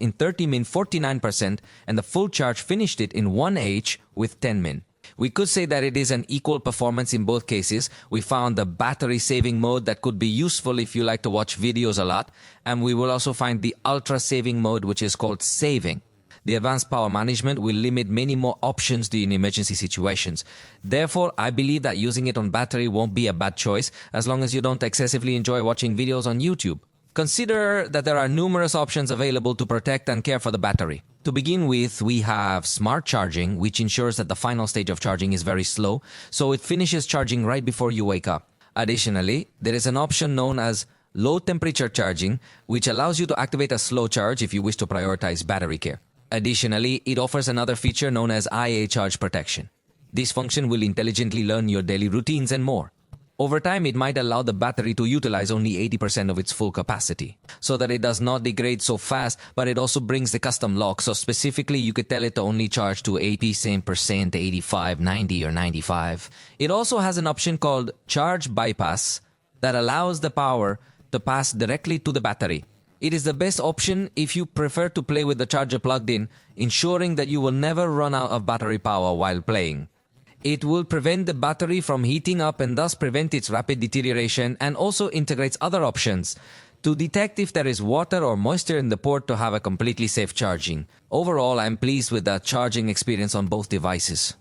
in 30 min, 49%, and the full charge finished it in 1H with 10 min. We could say that it is an equal performance in both cases. We found the battery saving mode that could be useful if you like to watch videos a lot. And we will also find the ultra saving mode, which is called saving. The advanced power management will limit many more options in emergency situations. Therefore, I believe that using it on battery won't be a bad choice as long as you don't excessively enjoy watching videos on YouTube. Consider that there are numerous options available to protect and care for the battery. To begin with, we have smart charging, which ensures that the final stage of charging is very slow, so it finishes charging right before you wake up. Additionally, there is an option known as low temperature charging, which allows you to activate a slow charge if you wish to prioritize battery care. Additionally, it offers another feature known as IA charge protection. This function will intelligently learn your daily routines and more. Over time, it might allow the battery to utilize only 80% of its full capacity, so that it does not degrade so fast, but it also brings the custom lock, so specifically you could tell it to only charge to 80%, 85, 90, or 95. It also has an option called charge bypass that allows the power to pass directly to the battery. It is the best option if you prefer to play with the charger plugged in, ensuring that you will never run out of battery power while playing. It will prevent the battery from heating up and thus prevent its rapid deterioration, and also integrates other options to detect if there is water or moisture in the port to have a completely safe charging. Overall, I'm pleased with the charging experience on both devices.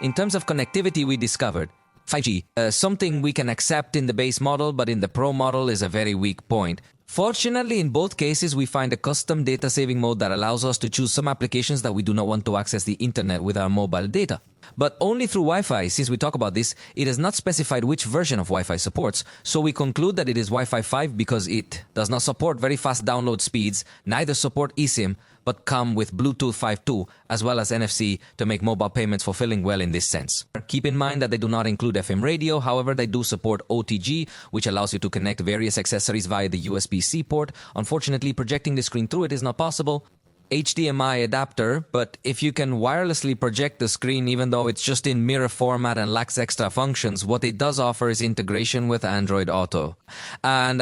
In terms of connectivity, we discovered 5G, something we can accept in the base model, but in the Pro model is a very weak point. Fortunately, in both cases, we find a custom data saving mode that allows us to choose some applications that we do not want to access the internet with our mobile data. But only through Wi-Fi. Since we talk about this, it is not specified which version of Wi-Fi supports, so we conclude that it is Wi-Fi 5 because it does not support very fast download speeds, neither support eSIM, but come with Bluetooth 5.2 as well as NFC to make mobile payments fulfilling well in this sense. Keep in mind that they do not include FM radio, however they do support OTG, which allows you to connect various accessories via the USB-C port. Unfortunately, projecting the screen through it is not possible. HDMI adapter, but if you can wirelessly project the screen even though it's just in mirror format and lacks extra functions, what it does offer is integration with Android Auto. And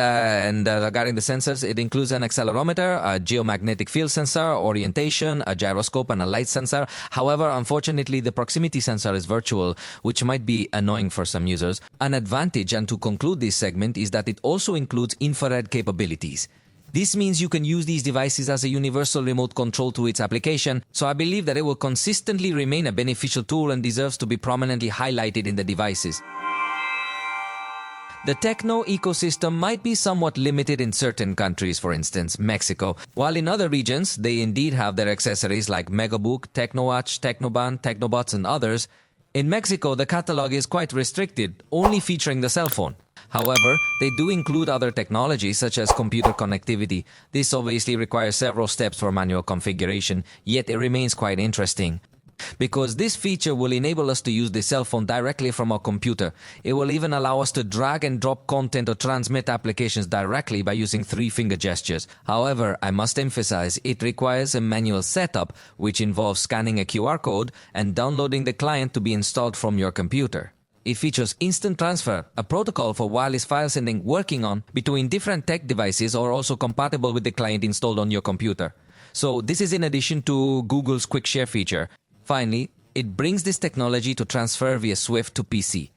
regarding the sensors, it includes an accelerometer, a geomagnetic field sensor, orientation, a gyroscope, and a light sensor. However, unfortunately, the proximity sensor is virtual, which might be annoying for some users. An advantage, and to conclude this segment, is that it also includes infrared capabilities. This means you can use these devices as a universal remote control to its application, so I believe that it will consistently remain a beneficial tool and deserves to be prominently highlighted in the devices. The TECNO ecosystem might be somewhat limited in certain countries, for instance, Mexico, while in other regions they indeed have their accessories like Megabook, TECNOWatch, TECNOBAND, TECNOBOTS, and others. In Mexico, the catalog is quite restricted, only featuring the cell phone. However, they do include other technologies such as computer connectivity. This obviously requires several steps for manual configuration, yet it remains quite interesting. Because this feature will enable us to use the cell phone directly from our computer. It will even allow us to drag and drop content or transmit applications directly by using 3-finger gestures. However, I must emphasize, it requires a manual setup, which involves scanning a QR code and downloading the client to be installed from your computer. It features instant transfer, a protocol for wireless file sending working on between different tech devices or also compatible with the client installed on your computer. So this is in addition to Google's Quick Share feature. Finally, it brings this technology to transfer via Swift to PC.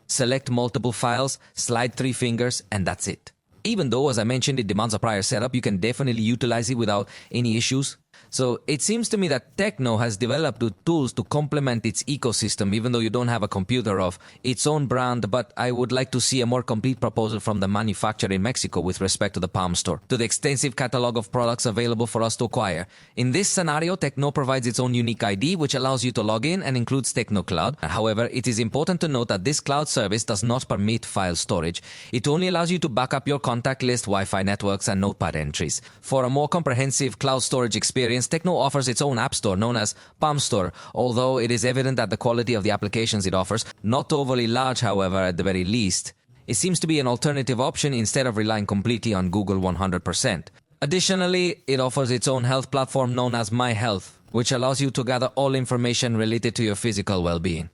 Select multiple files, slide 3 fingers, and that's it. Even though, as I mentioned, it demands a prior setup, you can definitely utilize it without any issues. So it seems to me that TECNO has developed the tools to complement its ecosystem, even though you don't have a computer of its own brand, but I would like to see a more complete proposal from the manufacturer in Mexico with respect to the Palm Store, to the extensive catalog of products available for us to acquire. In this scenario, TECNO provides its own unique ID, which allows you to log in and includes TECNO Cloud. However, it is important to note that this cloud service does not permit file storage. It only allows you to back up your contact list, Wi-Fi networks, and notepad entries. For a more comprehensive cloud storage experience, TECNO offers its own app store known as Palm Store, although it is evident that the quality of the applications it offers, not overly large however at the very least, it seems to be an alternative option instead of relying completely on Google 100%. Additionally, it offers its own health platform known as My Health, which allows you to gather all information related to your physical well-being.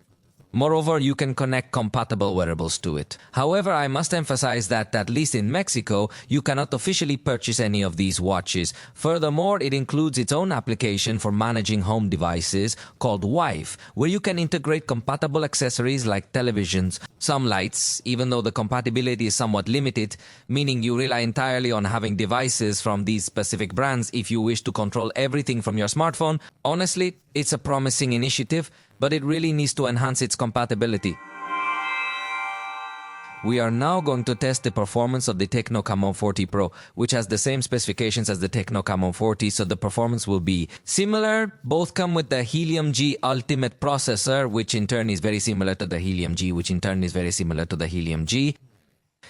Moreover, you can connect compatible wearables to it. However, I must emphasize that, at least in Mexico, you cannot officially purchase any of these watches. Furthermore, it includes its own application for managing home devices called Wife, where you can integrate compatible accessories like televisions, some lights, even though the compatibility is somewhat limited, meaning you rely entirely on having devices from these specific brands if you wish to control everything from your smartphone. Honestly, it's a promising initiative, but it really needs to enhance its compatibility. We are now going to test the performance of the TECNO Camon 40 Pro, which has the same specifications as the TECNO Camon 40, so the performance will be similar. Both come with the Helium G Ultimate processor, which in turn is very similar to the Helium G, which in turn is very similar to the Helium G.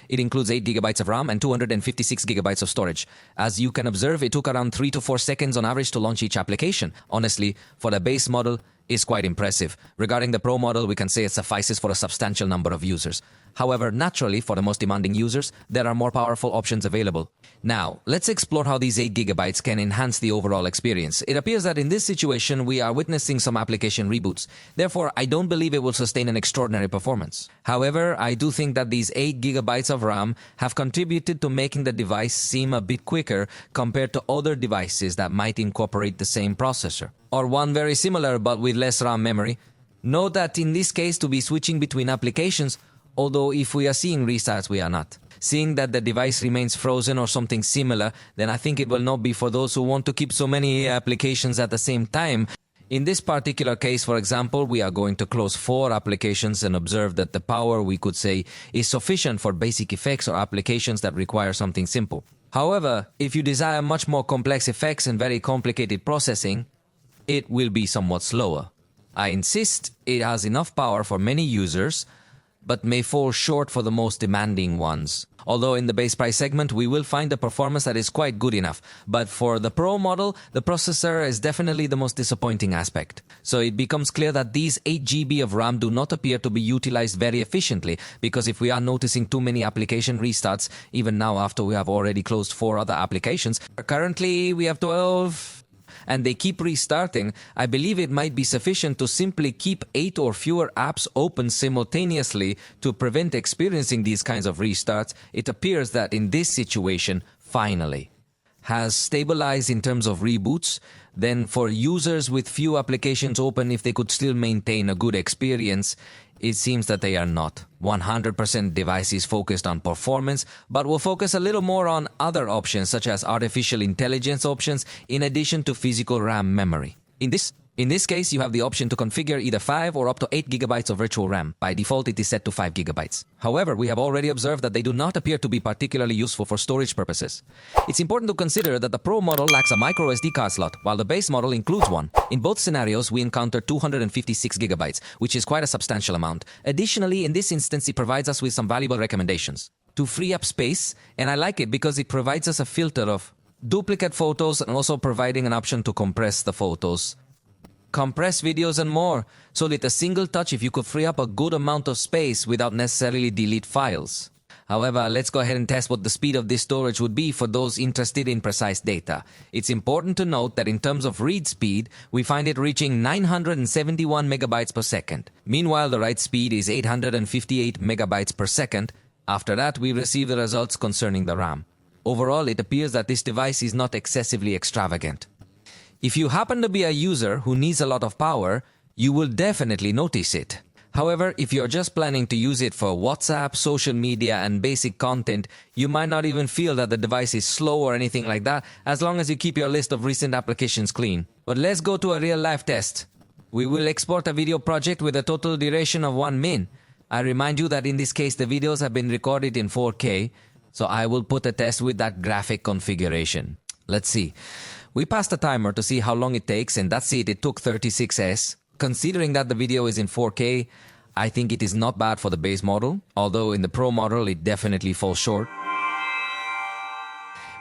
It includes 8 GB of RAM and 256 GB of storage. As you can observe, it took around 3 to 4 seconds on average to launch each application. Honestly, for the base model, is quite impressive. Regarding the Pro model, we can say it suffices for a substantial number of users. However, naturally, for the most demanding users, there are more powerful options available. Now, let's explore how these 8 GB can enhance the overall experience. It appears that in this situation, we are witnessing some application reboots. Therefore, I don't believe it will sustain an extraordinary performance. However, I do think that these 8 GB of RAM have contributed to making the device seem a bit quicker compared to other devices that might incorporate the same processor, or one very similar but with less RAM memory. Note that in this case, to be switching between applications, although if we are seeing restarts, we are not. Seeing that the device remains frozen or something similar, then I think it will not be for those who want to keep so many applications at the same time. In this particular case, for example, we are going to close 4 applications and observe that the power, we could say, is sufficient for basic effects or applications that require something simple. However, if you desire much more complex effects and very complicated processing, it will be somewhat slower. I insist it has enough power for many users, but may fall short for the most demanding ones. Although in the base price segment, we will find a performance that is quite good enough. But for the Pro model, the processor is definitely the most disappointing aspect. So it becomes clear that these 8 GB of RAM do not appear to be utilized very efficiently, because if we are noticing too many application restarts, even now after we have already closed 4 other applications, currently we have 12... and they keep restarting, I believe it might be sufficient to simply keep 8 or fewer apps open simultaneously to prevent experiencing these kinds of restarts. It appears that in this situation, finally, has stabilized in terms of reboots. Then for users with few applications open, if they could still maintain a good experience, it seems that they are not. 100% device is focused on performance, but will focus a little more on other options such as artificial intelligence options in addition to physical RAM memory. In this case, you have the option to configure either 5 or up to 8 gigabytes of virtual RAM. By default, it is set to 5 gigabytes. However, we have already observed that they do not appear to be particularly useful for storage purposes. It's important to consider that the Pro model lacks a micro SD card slot, while the base model includes one. In both scenarios, we encounter 256 gigabytes, which is quite a substantial amount. Additionally, in this instance, it provides us with some valuable recommendations to free up space, and I like it because it provides us a filter of duplicate photos and also providing an option to compress the photos, compress videos and more. So with a single touch, if you could free up a good amount of space without necessarily delete files. However, let's go ahead and test what the speed of this storage would be for those interested in precise data. It's important to note that in terms of read speed, we find it reaching 971 megabytes per second. Meanwhile, the write speed is 858 megabytes per second. After that, we receive the results concerning the RAM. Overall, it appears that this device is not excessively extravagant. If you happen to be a user who needs a lot of power, you will definitely notice it. However, if you're just planning to use it for WhatsApp, social media, and basic content, you might not even feel that the device is slow or anything like that, as long as you keep your list of recent applications clean. But let's go to a real-life test. We will export a video project with a total duration of 1 min. I remind you that in this case, the videos have been recorded in 4K, so I will put a test with that graphic configuration. Let's see. We passed a timer to see how long it takes, and that's it, it took 36s. Considering that the video is in 4K, I think it is not bad for the base model, although in the Pro model it definitely falls short.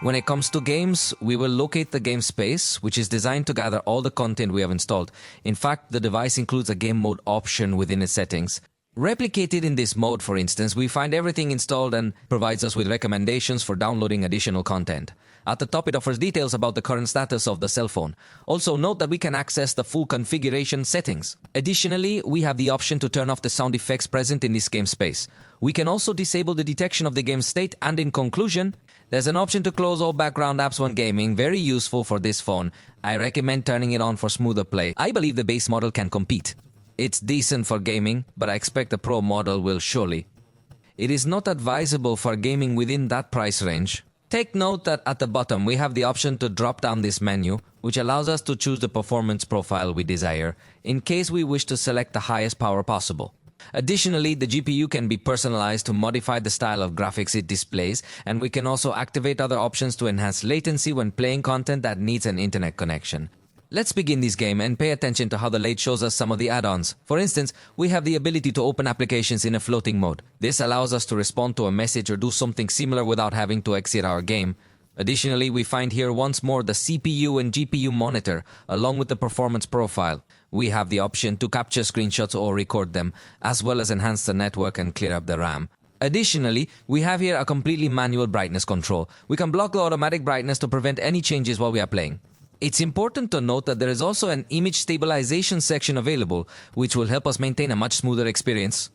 When it comes to games, we will locate the game space, which is designed to gather all the content we have installed. In fact, the device includes a game mode option within its settings. Replicated in this mode, for instance, we find everything installed and provides us with recommendations for downloading additional content. At the top, it offers details about the current status of the cell phone. Also, note that we can access the full configuration settings. Additionally, we have the option to turn off the sound effects present in this game space. We can also disable the detection of the game state, and in conclusion, there's an option to close all background apps when gaming, very useful for this phone. I recommend turning it on for smoother play. I believe the base model can compete. It's decent for gaming, but I expect the Pro model will surely. It is not advisable for gaming within that price range. Take note that at the bottom we have the option to drop down this menu, which allows us to choose the performance profile we desire, in case we wish to select the highest power possible. Additionally, the GPU can be personalized to modify the style of graphics it displays, and we can also activate other options to enhance latency when playing content that needs an internet connection. Let's begin this game and pay attention to how the LATE shows us some of the add-ons. For instance, we have the ability to open applications in a floating mode. This allows us to respond to a message or do something similar without having to exit our game. Additionally, we find here once more the CPU and GPU monitor, along with the performance profile. We have the option to capture screenshots or record them, as well as enhance the network and clear up the RAM. Additionally, we have here a completely manual brightness control. We can block the automatic brightness to prevent any changes while we are playing. It's important to note that there is also an image stabilization section available, which will help us maintain a much smoother experience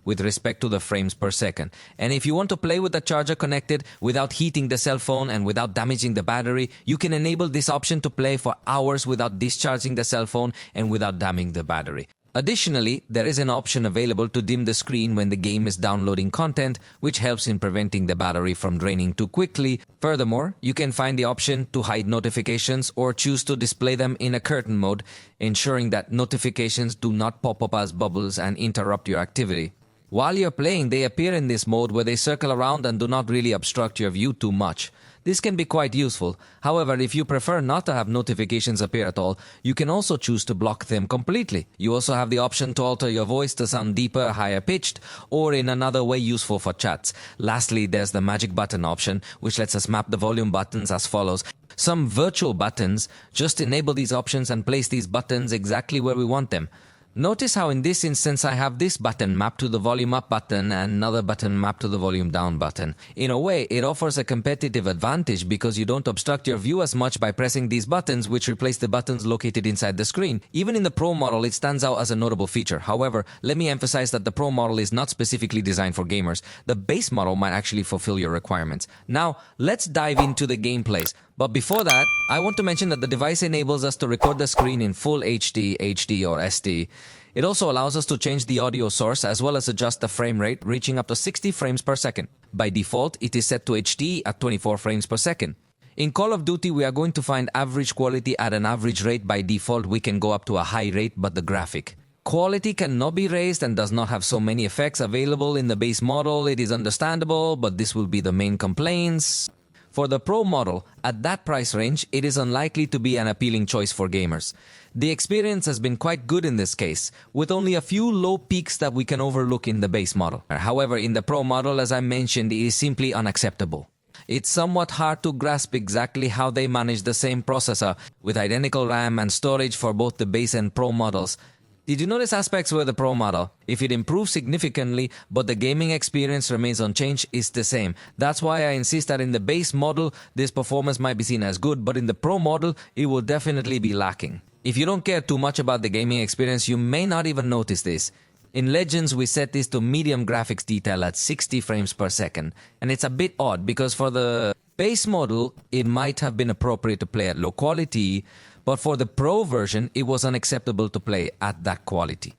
with respect to the frames per second. And if you want to play with the charger connected without heating the cell phone and without damaging the battery, you can enable this option to play for hours without discharging the cell phone and without damaging the battery. Additionally, there is an option available to dim the screen when the game is downloading content, which helps in preventing the battery from draining too quickly. Furthermore, you can find the option to hide notifications or choose to display them in a curtain mode, ensuring that notifications do not pop up as bubbles and interrupt your activity. While you're playing, they appear in this mode where they circle around and do not really obstruct your view too much. This can be quite useful. However, if you prefer not to have notifications appear at all, you can also choose to block them completely. You also have the option to alter your voice to sound deeper, higher pitched, or in another way useful for chats. Lastly, there's the magic button option, which lets us map the volume buttons as follows. Some virtual buttons, just enable these options and place these buttons exactly where we want them. Notice how in this instance I have this button mapped to the volume up button and another button mapped to the volume down button. In a way, it offers a competitive advantage because you don't obstruct your view as much by pressing these buttons, which replace the buttons located inside the screen. Even in the Pro model, it stands out as a notable feature. However, let me emphasize that the Pro model is not specifically designed for gamers. The base model might actually fulfill your requirements. Now, let's dive into the gameplays. But before that, I want to mention that the device enables us to record the screen in full HD, HD or SD. It also allows us to change the audio source as well as adjust the frame rate, reaching up to 60 frames per second. By default, it is set to HD at 24 frames per second. In Call of Duty, we are going to find average quality at an average rate. By default, we can go up to a high rate, but the graphic quality cannot be raised and does not have so many effects available in the base model. It is understandable, but this will be the main complaints. For the Pro model, at that price range, it is unlikely to be an appealing choice for gamers. The experience has been quite good in this case, with only a few low peaks that we can overlook in the base model. However, in the Pro model, as I mentioned, it is simply unacceptable. It's somewhat hard to grasp exactly how they manage the same processor with identical RAM and storage for both the base and Pro models. Did you notice aspects where the Pro model, if it improves significantly but the gaming experience remains unchanged, is the same? That's why I insist that in the base model, this performance might be seen as good, but in the Pro model, it will definitely be lacking. If you don't care too much about the gaming experience, you may not even notice this. In Legends, we set this to medium graphics detail at 60 frames per second, and it's a bit odd because for the base model, it might have been appropriate to play at low quality, but for the Pro version, it was unacceptable to play at that quality.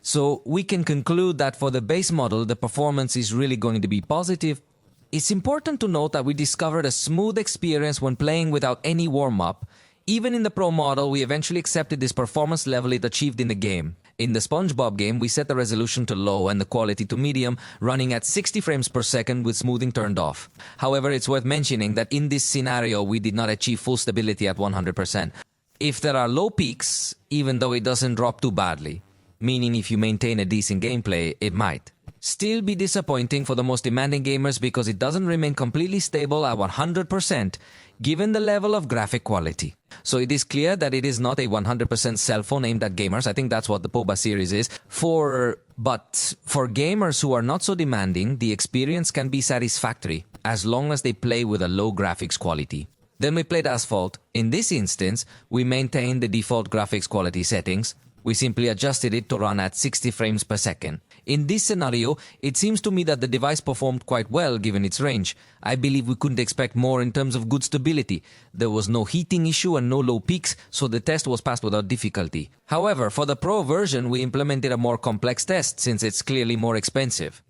So we can conclude that for the base model, the performance is really going to be positive. It's important to note that we discovered a smooth experience when playing without any warm-up. Even in the Pro model, we eventually accepted this performance level it achieved in the game. In the SpongeBob game, we set the resolution to low and the quality to medium, running at 60 frames per second with smoothing turned off. However, it's worth mentioning that in this scenario, we did not achieve full stability at 100%. If there are low peaks, even though it doesn't drop too badly, meaning if you maintain a decent gameplay, it might still be disappointing for the most demanding gamers because it doesn't remain completely stable at 100% given the level of graphic quality. So it is clear that it is not a 100% cell phone aimed at gamers. I think that's what the POBA series is. But for gamers who are not so demanding, the experience can be satisfactory as long as they play with a low graphics quality. Then we played Asphalt. In this instance, we maintained the default graphics quality settings. We simply adjusted it to run at 60 frames per second. In this scenario, it seems to me that the device performed quite well given its range. I believe we couldn't expect more in terms of good stability. There was no heating issue and no low peaks, so the test was passed without difficulty. However, for the Pro version, we implemented a more complex test since it's clearly more expensive.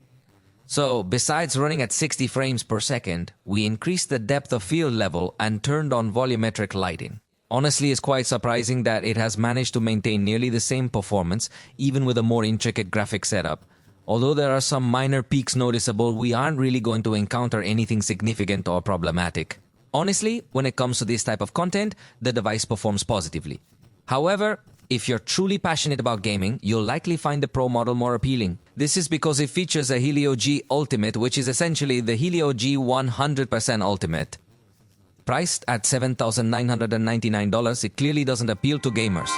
So, besides running at 60 frames per second, we increased the depth of field level and turned on volumetric lighting. Honestly, it's quite surprising that it has managed to maintain nearly the same performance, even with a more intricate graphic setup. Although there are some minor peaks noticeable, we aren't really going to encounter anything significant or problematic. Honestly, when it comes to this type of content, the device performs positively. However, if you're truly passionate about gaming, you'll likely find the Pro model more appealing. This is because it features a Helio G Ultimate, which is essentially the Helio G 100% Ultimate. Priced at $7,999, it clearly doesn't appeal to gamers.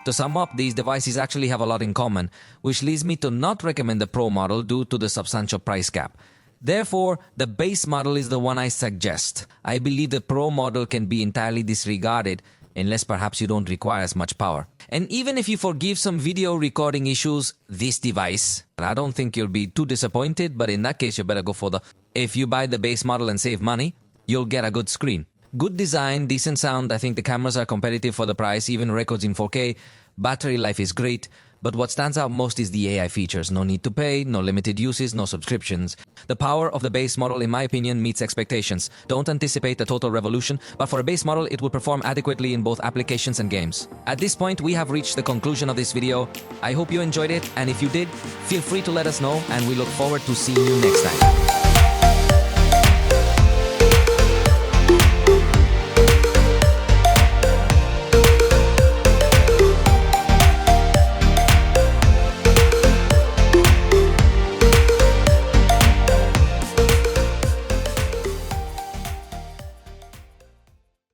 To sum up, these devices actually have a lot in common, which leads me to not recommend the Pro model due to the substantial price gap. Therefore, the base model is the one I suggest. I believe the Pro model can be entirely disregarded, unless perhaps you don't require as much power. And even if you forgive some video recording issues, this device, I don't think you'll be too disappointed, but in that case you better go for if you buy the base model and save money, you'll get a good screen. Good design, decent sound, I think the cameras are competitive for the price, even records in 4K, battery life is great, but what stands out most is the AI features. No need to pay, no limited uses, no subscriptions. The power of the base model, in my opinion, meets expectations. Don't anticipate a total revolution, but for a base model, it will perform adequately in both applications and games. At this point, we have reached the conclusion of this video. I hope you enjoyed it, and if you did, feel free to let us know, and we look forward to seeing you next time.